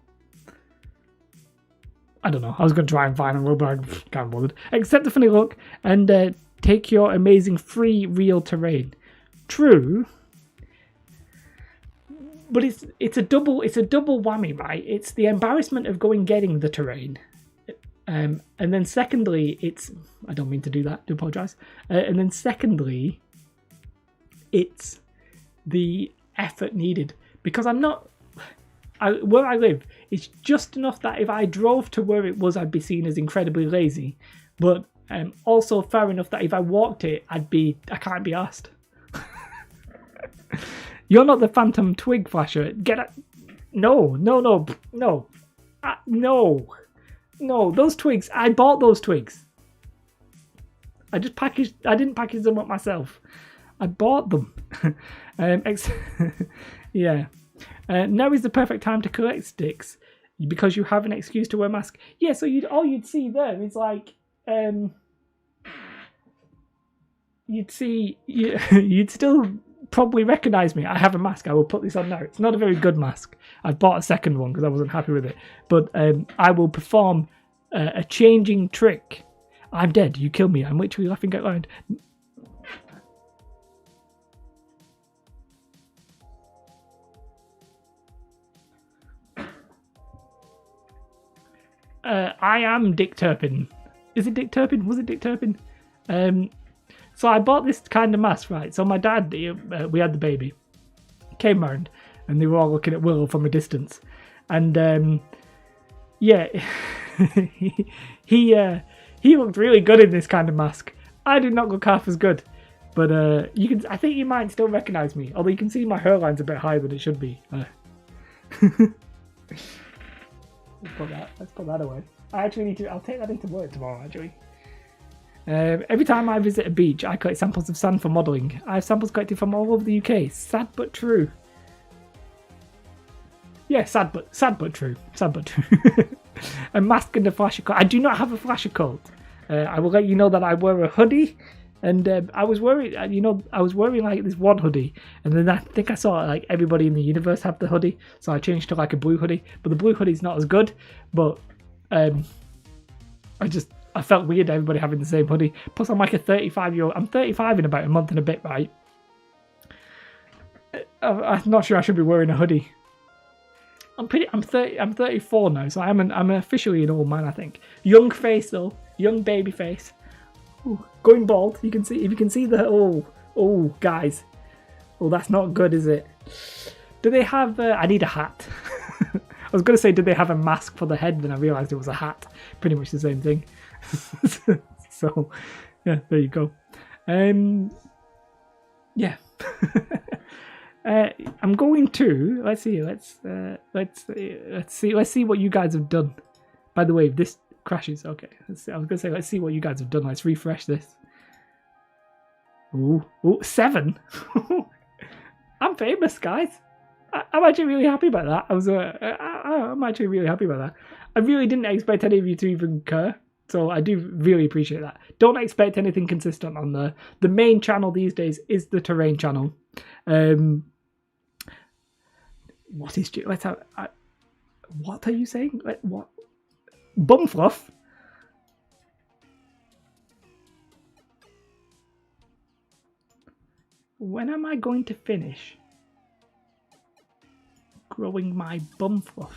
I don't know. I was going to try and find a rubber. I can't bother. Accept the funny look and take your amazing free real terrain. True. But it's a double whammy, right? It's the embarrassment of getting the terrain. And then secondly, I don't mean to do that, do apologise. And then secondly, it's the effort needed. Because where I live, it's just enough that if I drove to where it was, I'd be seen as incredibly lazy. But also fair enough that if I walked it, I can't be asked. You're not the Phantom Twig Flasher. Get it? No. No, those twigs. I bought those twigs. I didn't package them up myself. I bought them. Yeah. Now is the perfect time to collect sticks because you have an excuse to wear a mask. Yeah, so all you'd see there is like you'd still probably recognise me. I have a mask. I will put this on now. It's not a very good mask. I bought a second one because I wasn't happy with it. But I will perform a changing trick. I'm dead. You kill me. I'm literally laughing out loud. I am Dick Turpin. Is it Dick Turpin? Was it Dick Turpin? So I bought this kind of mask, right? So my dad, we had the baby, came round, and they were all looking at Willow from a distance, and yeah, he looked really good in this kind of mask. I did not look half as good, but I think you might still recognise me, although you can see my hairline's a bit higher than it should be. Let's put that away. I actually need to. I'll take that into work tomorrow. Actually, every time I visit a beach, I collect samples of sand for modelling. I have samples collected from all over the UK. Sad but true. Yeah, sad but true. Sad but true. A mask and a flasher coat. I do not have a flasher coat. I will let you know that I wear a hoodie, and I was wearing like this one hoodie, and then I think I saw like everybody in the universe have the hoodie, so I changed to like a blue hoodie. But the blue hoodie's not as good. But I felt weird everybody having the same hoodie. Plus, I'm like a 35-year-old. I'm 35 in about a month and a bit, right? I'm not sure I should be wearing a hoodie. I'm 34 now, so I'm officially an old man, I think. Young face though, young baby face. Ooh, going bald. You can see if you can see the guys. Oh, that's not good, is it? Do they have? I need a hat. I was going to say, did they have a mask for the head? Then I realised it was a hat. Pretty much the same thing. So, yeah, there you go. Yeah. I'm going to let's see what you guys have done. By the way, if this crashes, okay. I was gonna say let's see what you guys have done. Let's refresh this. Ooh, 7. I'm famous, guys. I'm actually really happy about that. I'm actually really happy about that. I really didn't expect any of you to even care, so I do really appreciate that. Don't expect anything consistent on there. The main channel these days is the terrain channel. What is? Let's have. What are you saying? What? Bumfluff? When am I going to finish growing my bumfluff?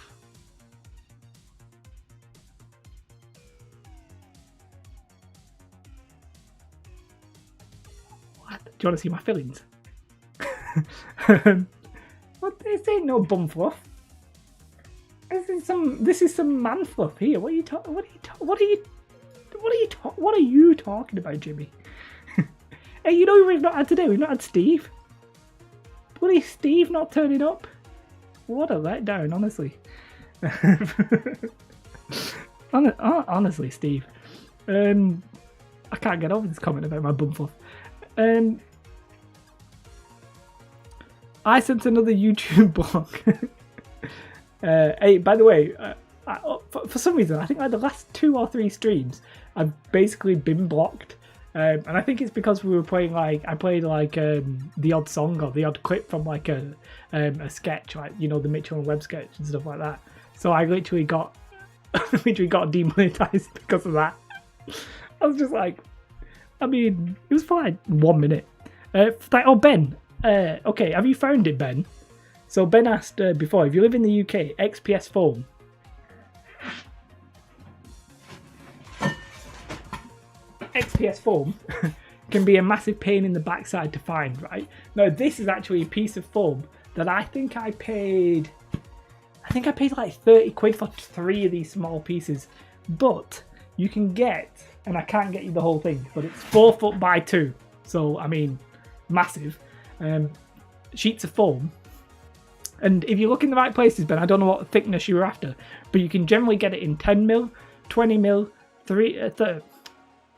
What? Do you want to see my fillings? What? This ain't no bumfluff. This is some man fluff here. What are you talking about, Jimmy? Hey, you know who we've not had today? We've not had Steve. Bloody Steve not turning up. What a letdown, honestly. Honestly, Steve. I can't get over this comment about my bumfluff. I sent another YouTube blog. Hey, by the way, for some reason, I think like the last 2 or 3 streams, I've basically been blocked. And I think it's because we were playing I played the odd song or the odd clip from like a sketch, like the Mitchell and Webb sketch and stuff like that. So I literally got demonetized because of that. I was just like, I mean, it was for like 1 minute. Ben, okay, have you found it, Ben? So Ben asked before, if you live in the UK, XPS foam. XPS foam can be a massive pain in the backside to find, right? Now, this is actually a piece of foam that I think I paid like 30 quid for 3 of these small pieces. But you can get, and I can't get you the whole thing, but it's 4 foot by 2. So, I mean, massive. Sheets of foam. And if you look in the right places, Ben, I don't know what thickness you were after, but you can generally get it in 10mm, 20mm, 3,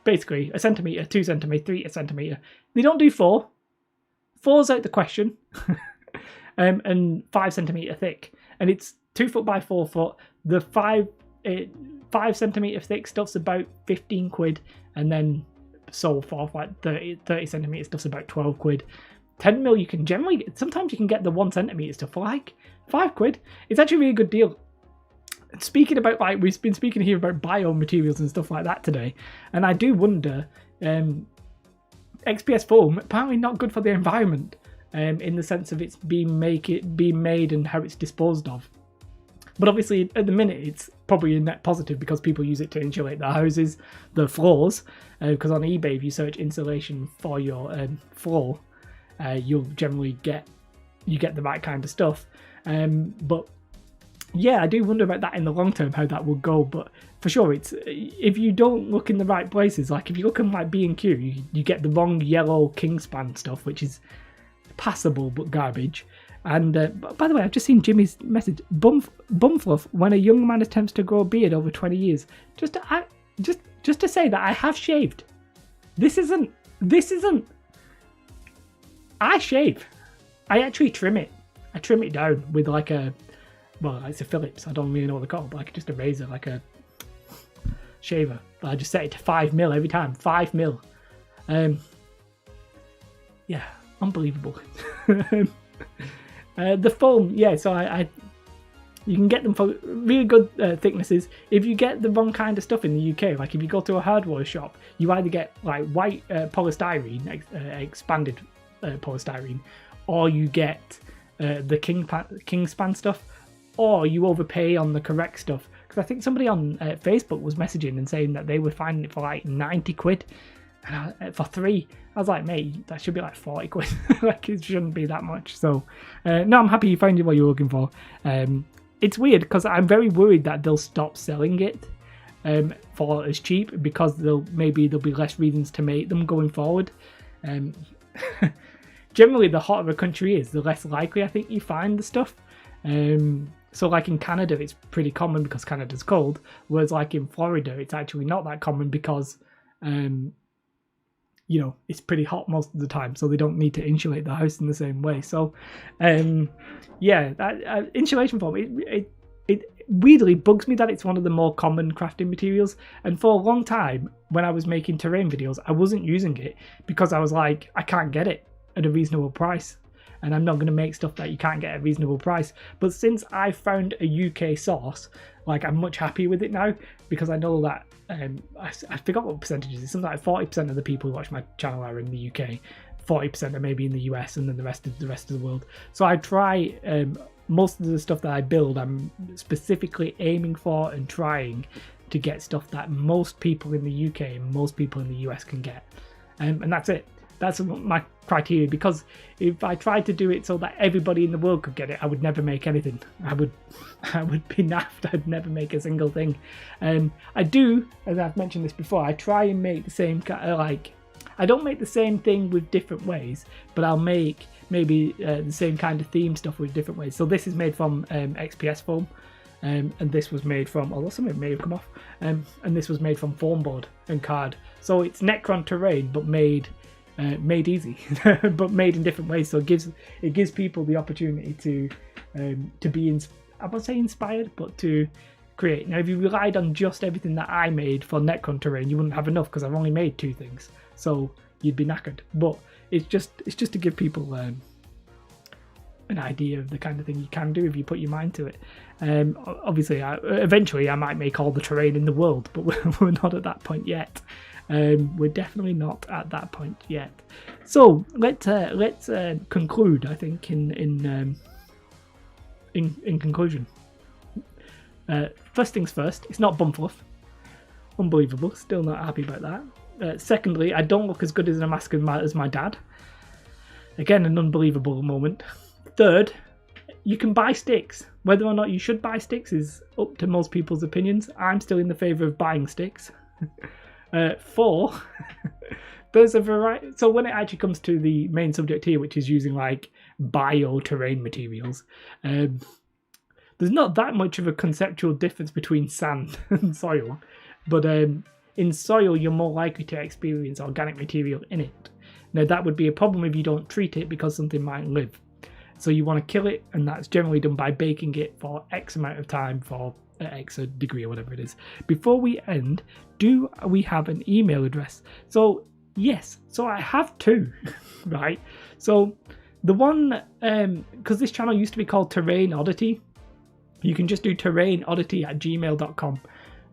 basically a centimetre, 2 centimetre, 3 centimetre. They don't do 4. 4's out the question. And 5 centimetre thick. And it's 2 foot by 4 foot. The 5 centimetre thick stuff's about 15 quid. And then so forth, like 30 centimetre stuff's about 12 quid. 10mm you can generally, sometimes you can get the 1 centimetre stuff for like 5 quid. It's actually a really good deal. Speaking about, like, we've been speaking here about biomaterials and stuff like that today, and I do wonder, XPS foam apparently not good for the environment, in the sense of it's being made and how it's disposed of. But obviously, at the minute, it's probably a net positive because people use it to insulate their houses, their floors. Because on eBay, if you search insulation for your floor, you'll generally get the right kind of stuff. But yeah, I do wonder about that in the long term, how that will go. But for sure, it's if you don't look in the right places, like if you look in like B&Q, you get the wrong yellow Kingspan stuff, which is passable but garbage. And by the way, I've just seen Jimmy's message. Bumfluff, when a young man attempts to grow a beard over 20 years. Just to say that I have shaved. This isn't. I shave. I actually trim it. I trim it down with like it's a Phillips. I don't really know what they're called, but like just a razor, like a shaver. But I just set it to 5mm every time. 5mm. Yeah, unbelievable. The foam, yeah. So you can get them for really good thicknesses. If you get the wrong kind of stuff in the UK, like if you go to a hardware shop, you either get like white polystyrene, expanded polystyrene, or you get the Kingspan stuff, or you overpay on the correct stuff. Because I think somebody on Facebook was messaging and saying that they were finding it for like 90 quid for 3. I was like, mate, that should be like 40 quid. Like, it shouldn't be that much. So, no, I'm happy you found what you're looking for. It's weird because I'm very worried that they'll stop selling it for as cheap because there'll be less reasons to make them going forward. Generally, the hotter a country is, the less likely I think you find the stuff. So like in Canada, it's pretty common because Canada's cold, whereas like in Florida, it's actually not that common because, it's pretty hot most of the time, so they don't need to insulate the house in the same way. So, yeah, that insulation foam, it weirdly bugs me that it's one of the more common crafting materials. And for a long time, when I was making terrain videos, I wasn't using it because I was like, I can't get it at a reasonable price. And I'm not going to make stuff that you can't get at a reasonable price. But since I found a UK source, like I'm much happier with it now because I know that I forgot what percentages. It's something like 40% of the people who watch my channel are in the UK, 40% are maybe in the US, and then the rest of the world. So I try most of the stuff that I build, I'm specifically aiming for and trying to get stuff that most people in the UK and most people in the US can get, and that's it. That's my criteria, because if I tried to do it so that everybody in the world could get it, I would never make anything. I would be naffed. I'd never make a single thing. I do, as I've mentioned this before, I try and make the same I don't make the same thing with different ways, but I'll make maybe the same kind of theme stuff with different ways. So this is made from XPS foam, and this was made from, although some of it may have come off, and this was made from foam board and card. So it's Necron terrain, but made easy, but made in different ways. So it gives people the opportunity to be I won't say inspired, but to create. Now, if you relied on just everything that I made for Netcon terrain, you wouldn't have enough because I've only made 2 things, so you'd be knackered. But it's just to give people an idea of the kind of thing you can do if you put your mind to it. Obviously, eventually I might make all the terrain in the world, but we're not at that point yet. We're definitely not at that point yet. So let's conclude. I think in conclusion. First things first, it's not Bumfluff. Unbelievable, still not happy about that. Secondly, I don't look as good as a mask as my dad. Again, an unbelievable moment. Third, you can buy sticks. Whether or not you should buy sticks is up to most people's opinions. I'm still in the favour of buying sticks. 4, there's a variety. So when it actually comes to the main subject here, which is using like bio terrain materials, there's not that much of a conceptual difference between sand and soil, but in soil you're more likely to experience organic material in it. Now that would be a problem if you don't treat it because something might live. So you want to kill it, and that's generally done by baking it for X amount of time for X a degree or whatever it is. Before we end, do we have an email address? So yes, so I have 2, right? So the one, because this channel used to be called Terrain Oddity, you can just do terrainoddity@gmail.com.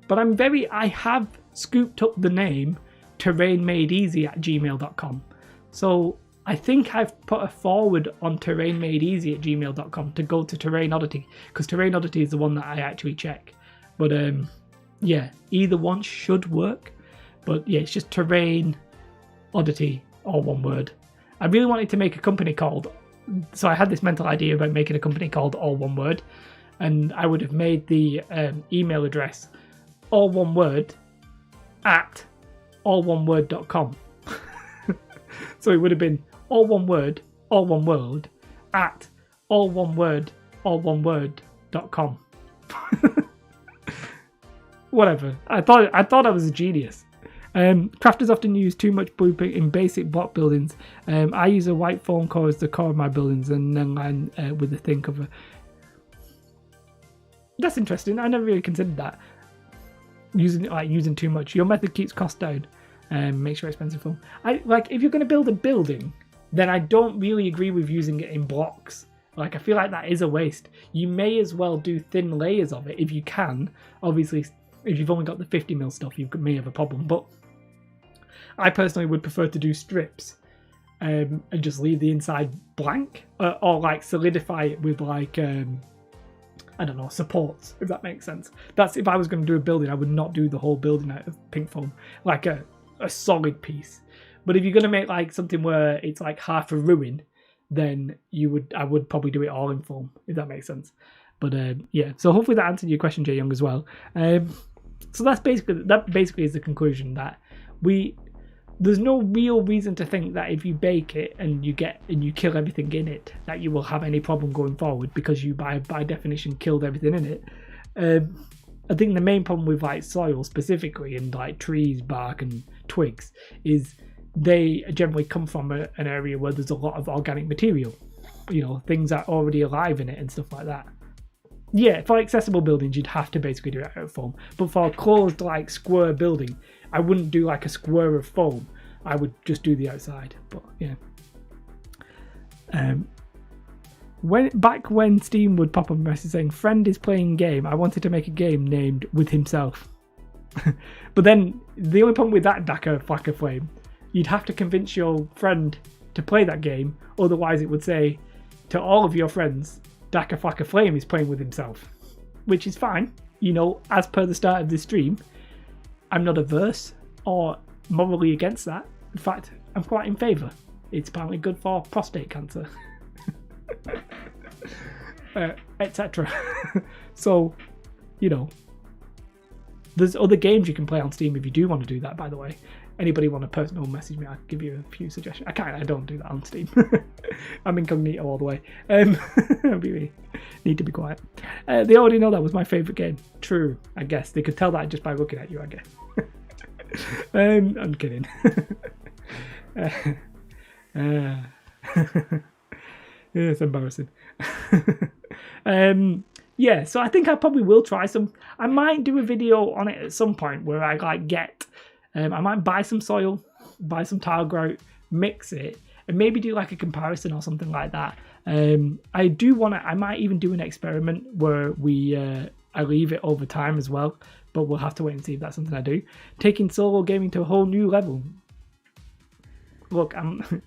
But I have scooped up the name terrainmadeeasy@gmail.com. So I think I've put a forward on terrainmadeeasy@gmail.com to go to Terrain Oddity, because Terrain Oddity is the one that I actually check. But yeah, either one should work. But yeah, it's just Terrain Oddity, all one word. I really wanted to make a company called, so I had this mental idea about making a company called all one word, and I would have made the email address all one word at alloneword.com. So it would have been all one word, all one word at alloneword.com. Whatever. I thought I was a genius. Crafters often use too much blueprint in basic block buildings. I use a white foam core as the core of my buildings, and then line with the thin cover. That's interesting. I never really considered that. Using too much. Your method keeps costs down. Makes your expensive foam. If you're going to build a building, then I don't really agree with using it in blocks. I feel like that is a waste. You may as well do thin layers of it if you can. Obviously, if you've only got the 50mm stuff, you may have a problem. But I personally would prefer to do strips and just leave the inside blank, or solidify it with I don't know, supports, if that makes sense. That's if I was going to do a building, I would not do the whole building out of pink foam, like a solid piece. But if you're going to make something where it's half a ruin, then I would probably do it all in foam, if that makes sense. But yeah, so hopefully that answered your question, Jay Young, as well. So that basically is the conclusion, that there's no real reason to think that if you bake it and you kill everything in it, that you will have any problem going forward, because you by definition killed everything in it. I think the main problem with soil specifically, and trees, bark and twigs, is they generally come from an area where there's a lot of organic material, things that are already alive in it and stuff like that. Yeah, for accessible buildings you'd have to basically do it out of foam, but for a closed square building, I wouldn't do a square of foam. I would just do the outside. But yeah. Back when Steam would pop up a message saying friend is playing game, I wanted to make a game named with himself. But then the only problem with that, Daka Flacka Flame, you'd have to convince your friend to play that game, otherwise it would say to all of your friends, Daka Flacka Flame is playing with himself. Which is fine, as per the start of this stream. I'm not averse or morally against that. In fact, I'm quite in favour. It's apparently good for prostate cancer. Etc. So, there's other games you can play on Steam if you do want to do that, by the way. Anybody want to personal message me, I'll give you a few suggestions. I don't do that on Steam. I'm incognito all the way. Need to be quiet. They already know that was my favourite game. True, I guess. They could tell that just by looking at you, I guess. I'm kidding. It's embarrassing. yeah, so I think I probably will try some. I might do a video on it at some point where I like get, I might buy some soil, buy some tile grout, mix it, and maybe do like a comparison or something like that. I do want to. I might even do an experiment where I leave it over time as well, but we'll have to wait and see if that's something I do. Taking solo gaming to a whole new level. Look, I'm.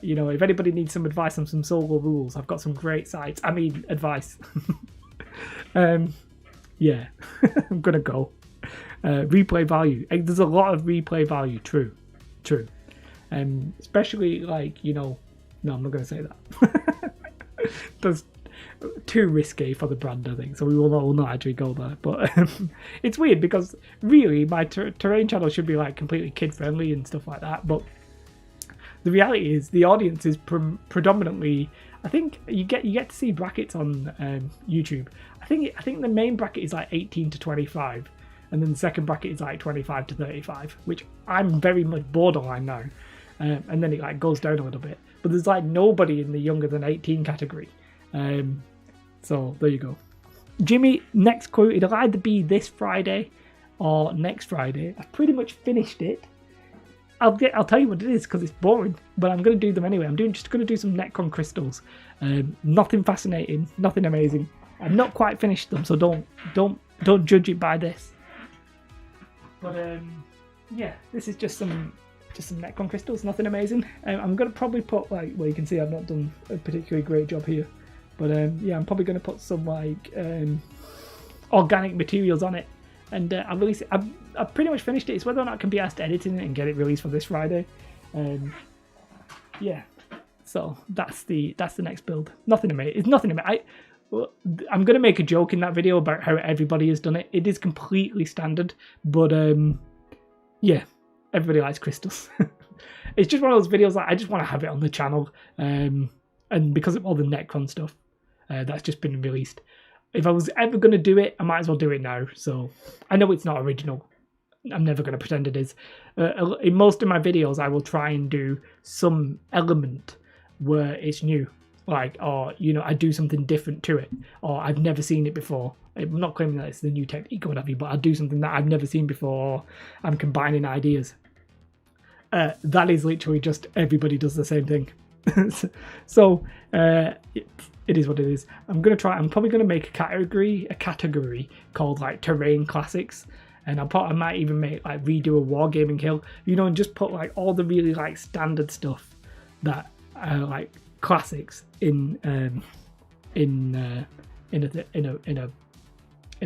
You know, if anybody needs some advice on some solo rules, I've got some great sites. I mean, advice. Yeah, I'm gonna go. Replay value. There's a lot of replay value. True. Especially like, you know, no, I'm not gonna say that. That's too risky for the brand, I think. So we will not actually go there. But it's weird because really my terrain channel should be like completely kid friendly and stuff like that. But the reality is the audience is predominantly. I think you get to see brackets on YouTube. I think the main bracket is like 18 to 25, and then the second bracket is like 25 to 35, which I'm very much borderline now. And then it like goes down a little bit. But there's like nobody in the younger than 18 category. So there you go. Jimmy, next quote. It'll either be this Friday or next Friday. I've pretty much finished it. I'll tell you what it is because it's boring, but I'm going to do them anyway. I'm just going to do some Necron crystals. Nothing fascinating, nothing amazing. I've not quite finished them, so don't judge it by this. But yeah, this is just some Necron crystals, nothing amazing. I'm going to probably put like, well, you can see I've not done a particularly great job here, but yeah, I'm probably going to put some like organic materials on it. And I'll release it. I've pretty much finished it. It's whether or not I can be asked to edit it and get it released for this Friday. Yeah. So that's the next build. Nothing amazing. It's nothing amazing. I'm going to make a joke in that video about how everybody has done it. It is completely standard, but yeah, everybody likes crystals. It's just one of those videos that I just want to have it on the channel, and because of all the Necron stuff that's just been released. If I was ever going to do it, I might as well do it now. So I know it's not original. I'm never going to pretend it is. In most of my videos, I will try and do some element where it's new. Like, or, you know, I do something different to it. Or I've never seen it before. I'm not claiming that it's the new technique or whatever, but I do something that I've never seen before. Or I'm combining ideas. That is literally just everybody does the same thing. So, it is what it is. I'm probably gonna make a category called like terrain classics, and I might even make like redo a wargaming hill, you know, and just put like all the really like standard stuff that are like classics in a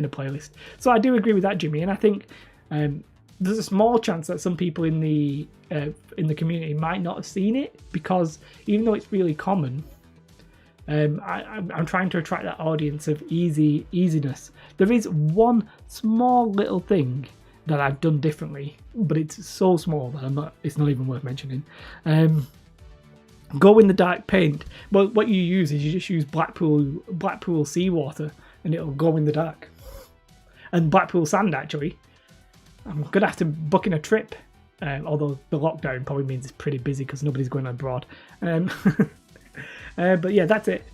playlist. So I do agree with that, Jimmy, and I think there's a small chance that some people in the community might not have seen it, because even though it's really common, I'm trying to attract that audience of easiness. There is one small little thing that I've done differently, but it's so small that it's not even worth mentioning. Go in the dark paint. Well, what you use is you just use Blackpool seawater, and it'll go in the dark. And Blackpool sand, actually. I'm gonna have to book in a trip, although the lockdown probably means it's pretty busy because nobody's going abroad. But yeah, that's it.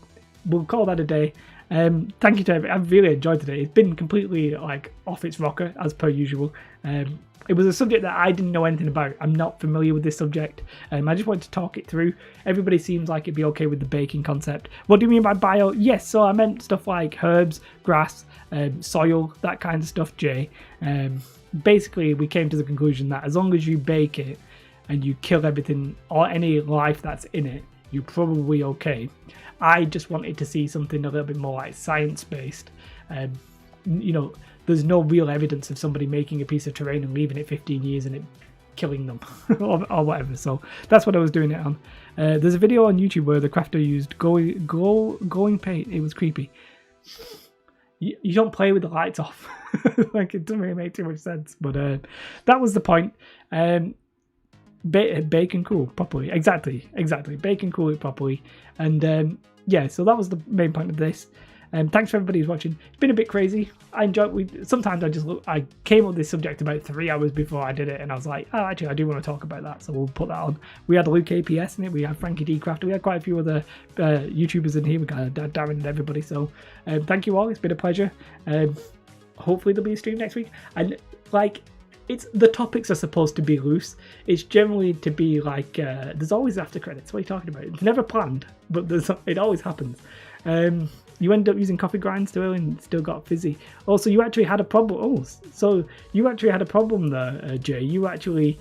We'll call that a day. Thank you to everyone. I've really enjoyed today. It's been completely like off its rocker as per usual. It was a subject that I didn't know anything about. I'm not familiar with this subject. I just wanted to talk it through. Everybody seems like it'd be okay with the baking concept. What do you mean by bio? Yes, so I meant stuff like herbs, grass, soil, that kind of stuff, Jay. Basically, we came to the conclusion that as long as you bake it and you kill everything or any life that's in it, you're probably okay. I just wanted to see something a little bit more like science-based. You know, there's no real evidence of somebody making a piece of terrain and leaving it 15 years and it killing them or whatever. So that's what I was doing it on. There's a video on YouTube where the crafter used glowing paint. It was creepy. You don't play with the lights off. Like, it doesn't really make too much sense. But that was the point. Bake and cool properly. Exactly. Bake and cool it properly. And yeah, so that was the main point of this. Thanks for everybody who's watching. It's been a bit crazy. I enjoy. Sometimes I came up with this subject about 3 hours before I did it, and I was like, oh, actually, I do want to talk about that, so we'll put that on. We had Luke APS in it. We had Frankie D Craft. We had quite a few other YouTubers in here. We got Darren and everybody. So thank you all. It's been a pleasure. Hopefully there'll be a stream next week. And like, the topics are supposed to be loose. It's generally to be like there's always after credits. What are you talking about? It's never planned, but it always happens. You end up using coffee grinds still and still got fizzy. Also, you actually had a problem. Oh, so you actually had a problem there, Jay. You actually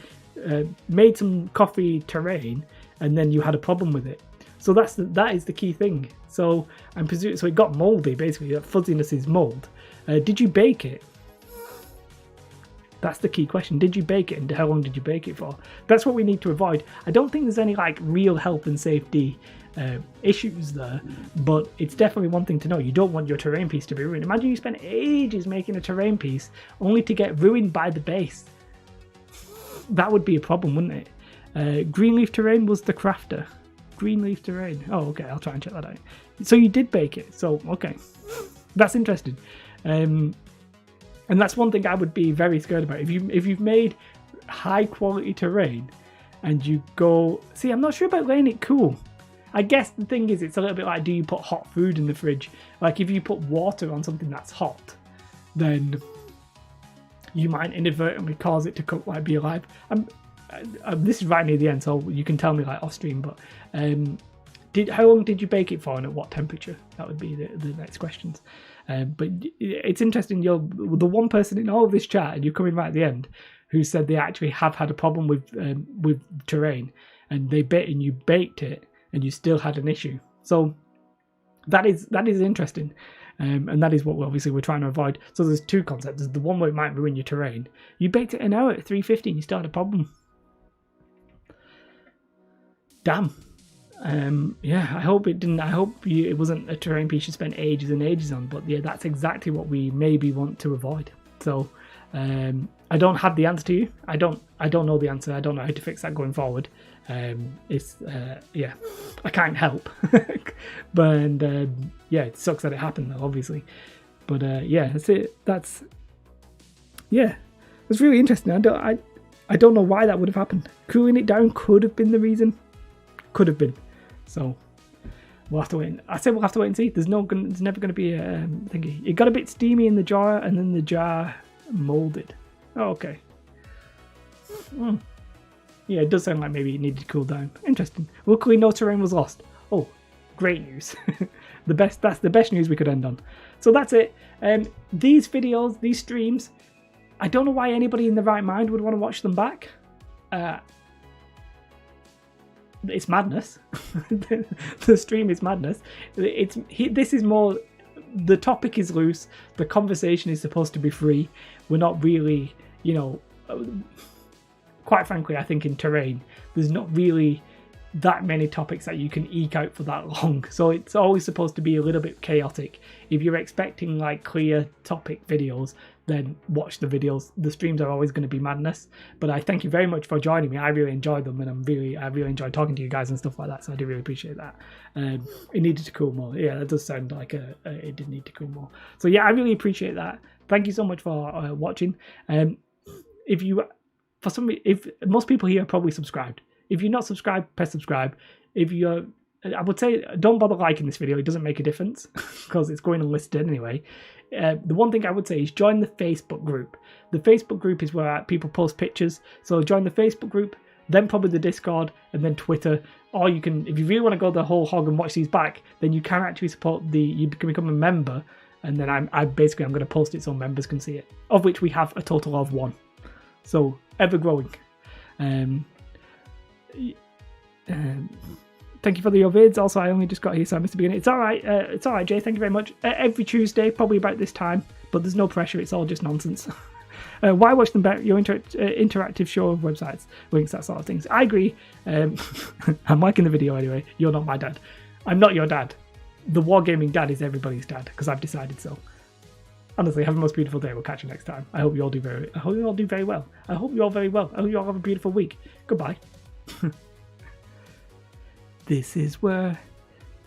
made some coffee terrain and then you had a problem with it. So that is the key thing. So I'm presuming, so it got moldy basically. That fuzziness is mold. Did you bake it? That's the key question. Did you bake it, and how long did you bake it for? That's what we need to avoid. I don't think there's any like real health and safety issues there, but it's definitely one thing to know. You don't want your terrain piece to be ruined. Imagine you spent ages making a terrain piece only to get ruined by the base. That would be a problem, wouldn't it? Greenleaf terrain was the crafter. Greenleaf terrain. Oh, okay. I'll try and check that out. So you did bake it. So okay, that's interesting. And that's one thing I would be very scared about. If you've made high quality terrain and you go, see, I'm not sure about laying it cool. I guess the thing is, it's a little bit like, do you put hot food in the fridge? Like if you put water on something that's hot, then you might inadvertently cause it to cook like be alive. This is right near the end, so you can tell me like off stream. But how long did you bake it for, and at what temperature? That would be the next questions. But it's interesting, you're the one person in all of this chat, and you're coming right at the end, who said they actually have had a problem with terrain, and you baked it, and you still had an issue. So that is interesting, and that is what we're trying to avoid. So there's two concepts. There's the one where it might ruin your terrain. You baked it an hour at 350, and you still had a problem. Damn. Yeah, I hope it didn't. I hope it wasn't a terrain piece you spent ages and ages on. But yeah, that's exactly what we maybe want to avoid. So I don't have the answer to you. I don't know the answer. I don't know how to fix that going forward. Yeah, I can't help. But yeah, it sucks that it happened though, obviously. But yeah, that's it. It's really interesting. I don't know why that would have happened. Cooling it down could have been the reason. Could have been. So we'll have to wait. I said we'll have to wait and see. There's never going to be a thingy. It got a bit steamy in the jar, and then the jar molded. Oh, okay. Yeah, it does sound like maybe it needed to cool down. Interesting. Luckily, no terrain was lost. Oh, great news. That's the best news we could end on. So that's it. These videos, these streams, I don't know why anybody in their right mind would want to watch them back. It's madness. The stream is madness. This is more, the topic is loose, the conversation is supposed to be free. We're not really, quite frankly, I think in terrain there's not really that many topics that you can eke out for that long, so it's always supposed to be a little bit chaotic. If you're expecting like clear topic videos, then watch the videos. The streams are always going to be madness. But I thank you very much for joining me. I really enjoyed them, and I really enjoyed talking to you guys and stuff like that, so I do really appreciate that. It needed to cool more. Yeah, that does sound like it did need to cool more. So yeah, I really appreciate that. Thank you so much for watching. If most people here are probably subscribed. If you're not subscribed, press subscribe. I would say don't bother liking this video. It doesn't make a difference because it's going unlisted anyway. The one thing I would say is join the Facebook group. The Facebook group is where people post pictures. So join the Facebook group, then probably the Discord, and then Twitter. Or you can, if you really want to go the whole hog and watch these back, then you can actually you can become a member. And then I'm going to post it so members can see it, of which we have a total of 1. So ever growing. Thank you for your vids. Also, I only just got here, so I missed the beginning. It's all right. It's all right, Jay. Thank you very much. Every Tuesday, probably about this time, but there's no pressure. It's all just nonsense. Why watch them back? Your interactive show of websites, links, that sort of things. I agree. I'm liking the video anyway. You're not my dad. I'm not your dad. The Wargaming dad is everybody's dad because I've decided so. Honestly, have the most beautiful day. We'll catch you next time. I hope you all do very well. I hope you all very well. I hope you all have a beautiful week. Goodbye. This is where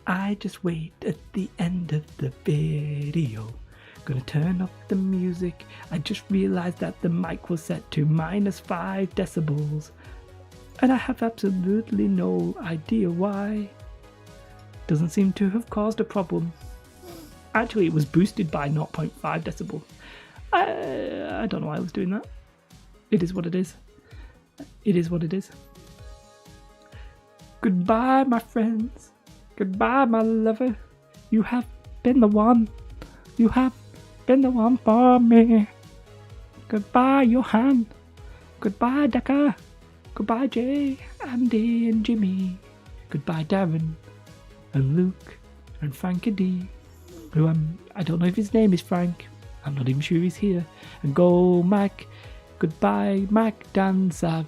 I just wait at the end of the video. Gonna turn up the music. I just realized that the mic was set to -5 decibels. And I have absolutely no idea why. Doesn't seem to have caused a problem. Actually, it was boosted by 0.5 decibels. I don't know why I was doing that. It is what it is. It is what it is. Goodbye, my friends. Goodbye, my lover. You have been the one. You have been the one for me. Goodbye, Johan. Goodbye, Decker. Goodbye, Jay, Andy, and Jimmy. Goodbye, Darren, and Luke, and Frankie D. Who I don't know if his name is Frank. I'm not even sure he's here. And go, Mac. Goodbye, Mac, Dan, Sav,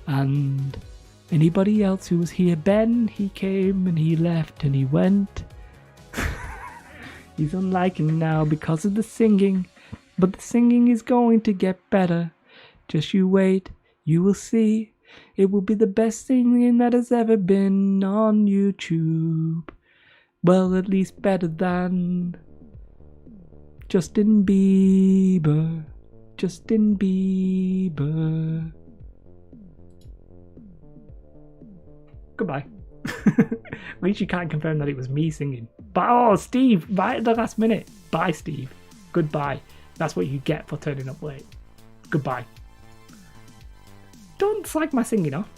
and anybody else who was here. Ben, he came and he left and he went. He's unliking now because of the singing. But the singing is going to get better. Just you wait, you will see. It will be the best singing that has ever been on YouTube. Well, at least better than Justin Bieber. Justin Bieber. Goodbye. At least you can't confirm that it was me singing. But oh, Steve, right at the last minute. Bye, Steve. Goodbye. That's what you get for turning up late. Goodbye. Don't slag my singing off.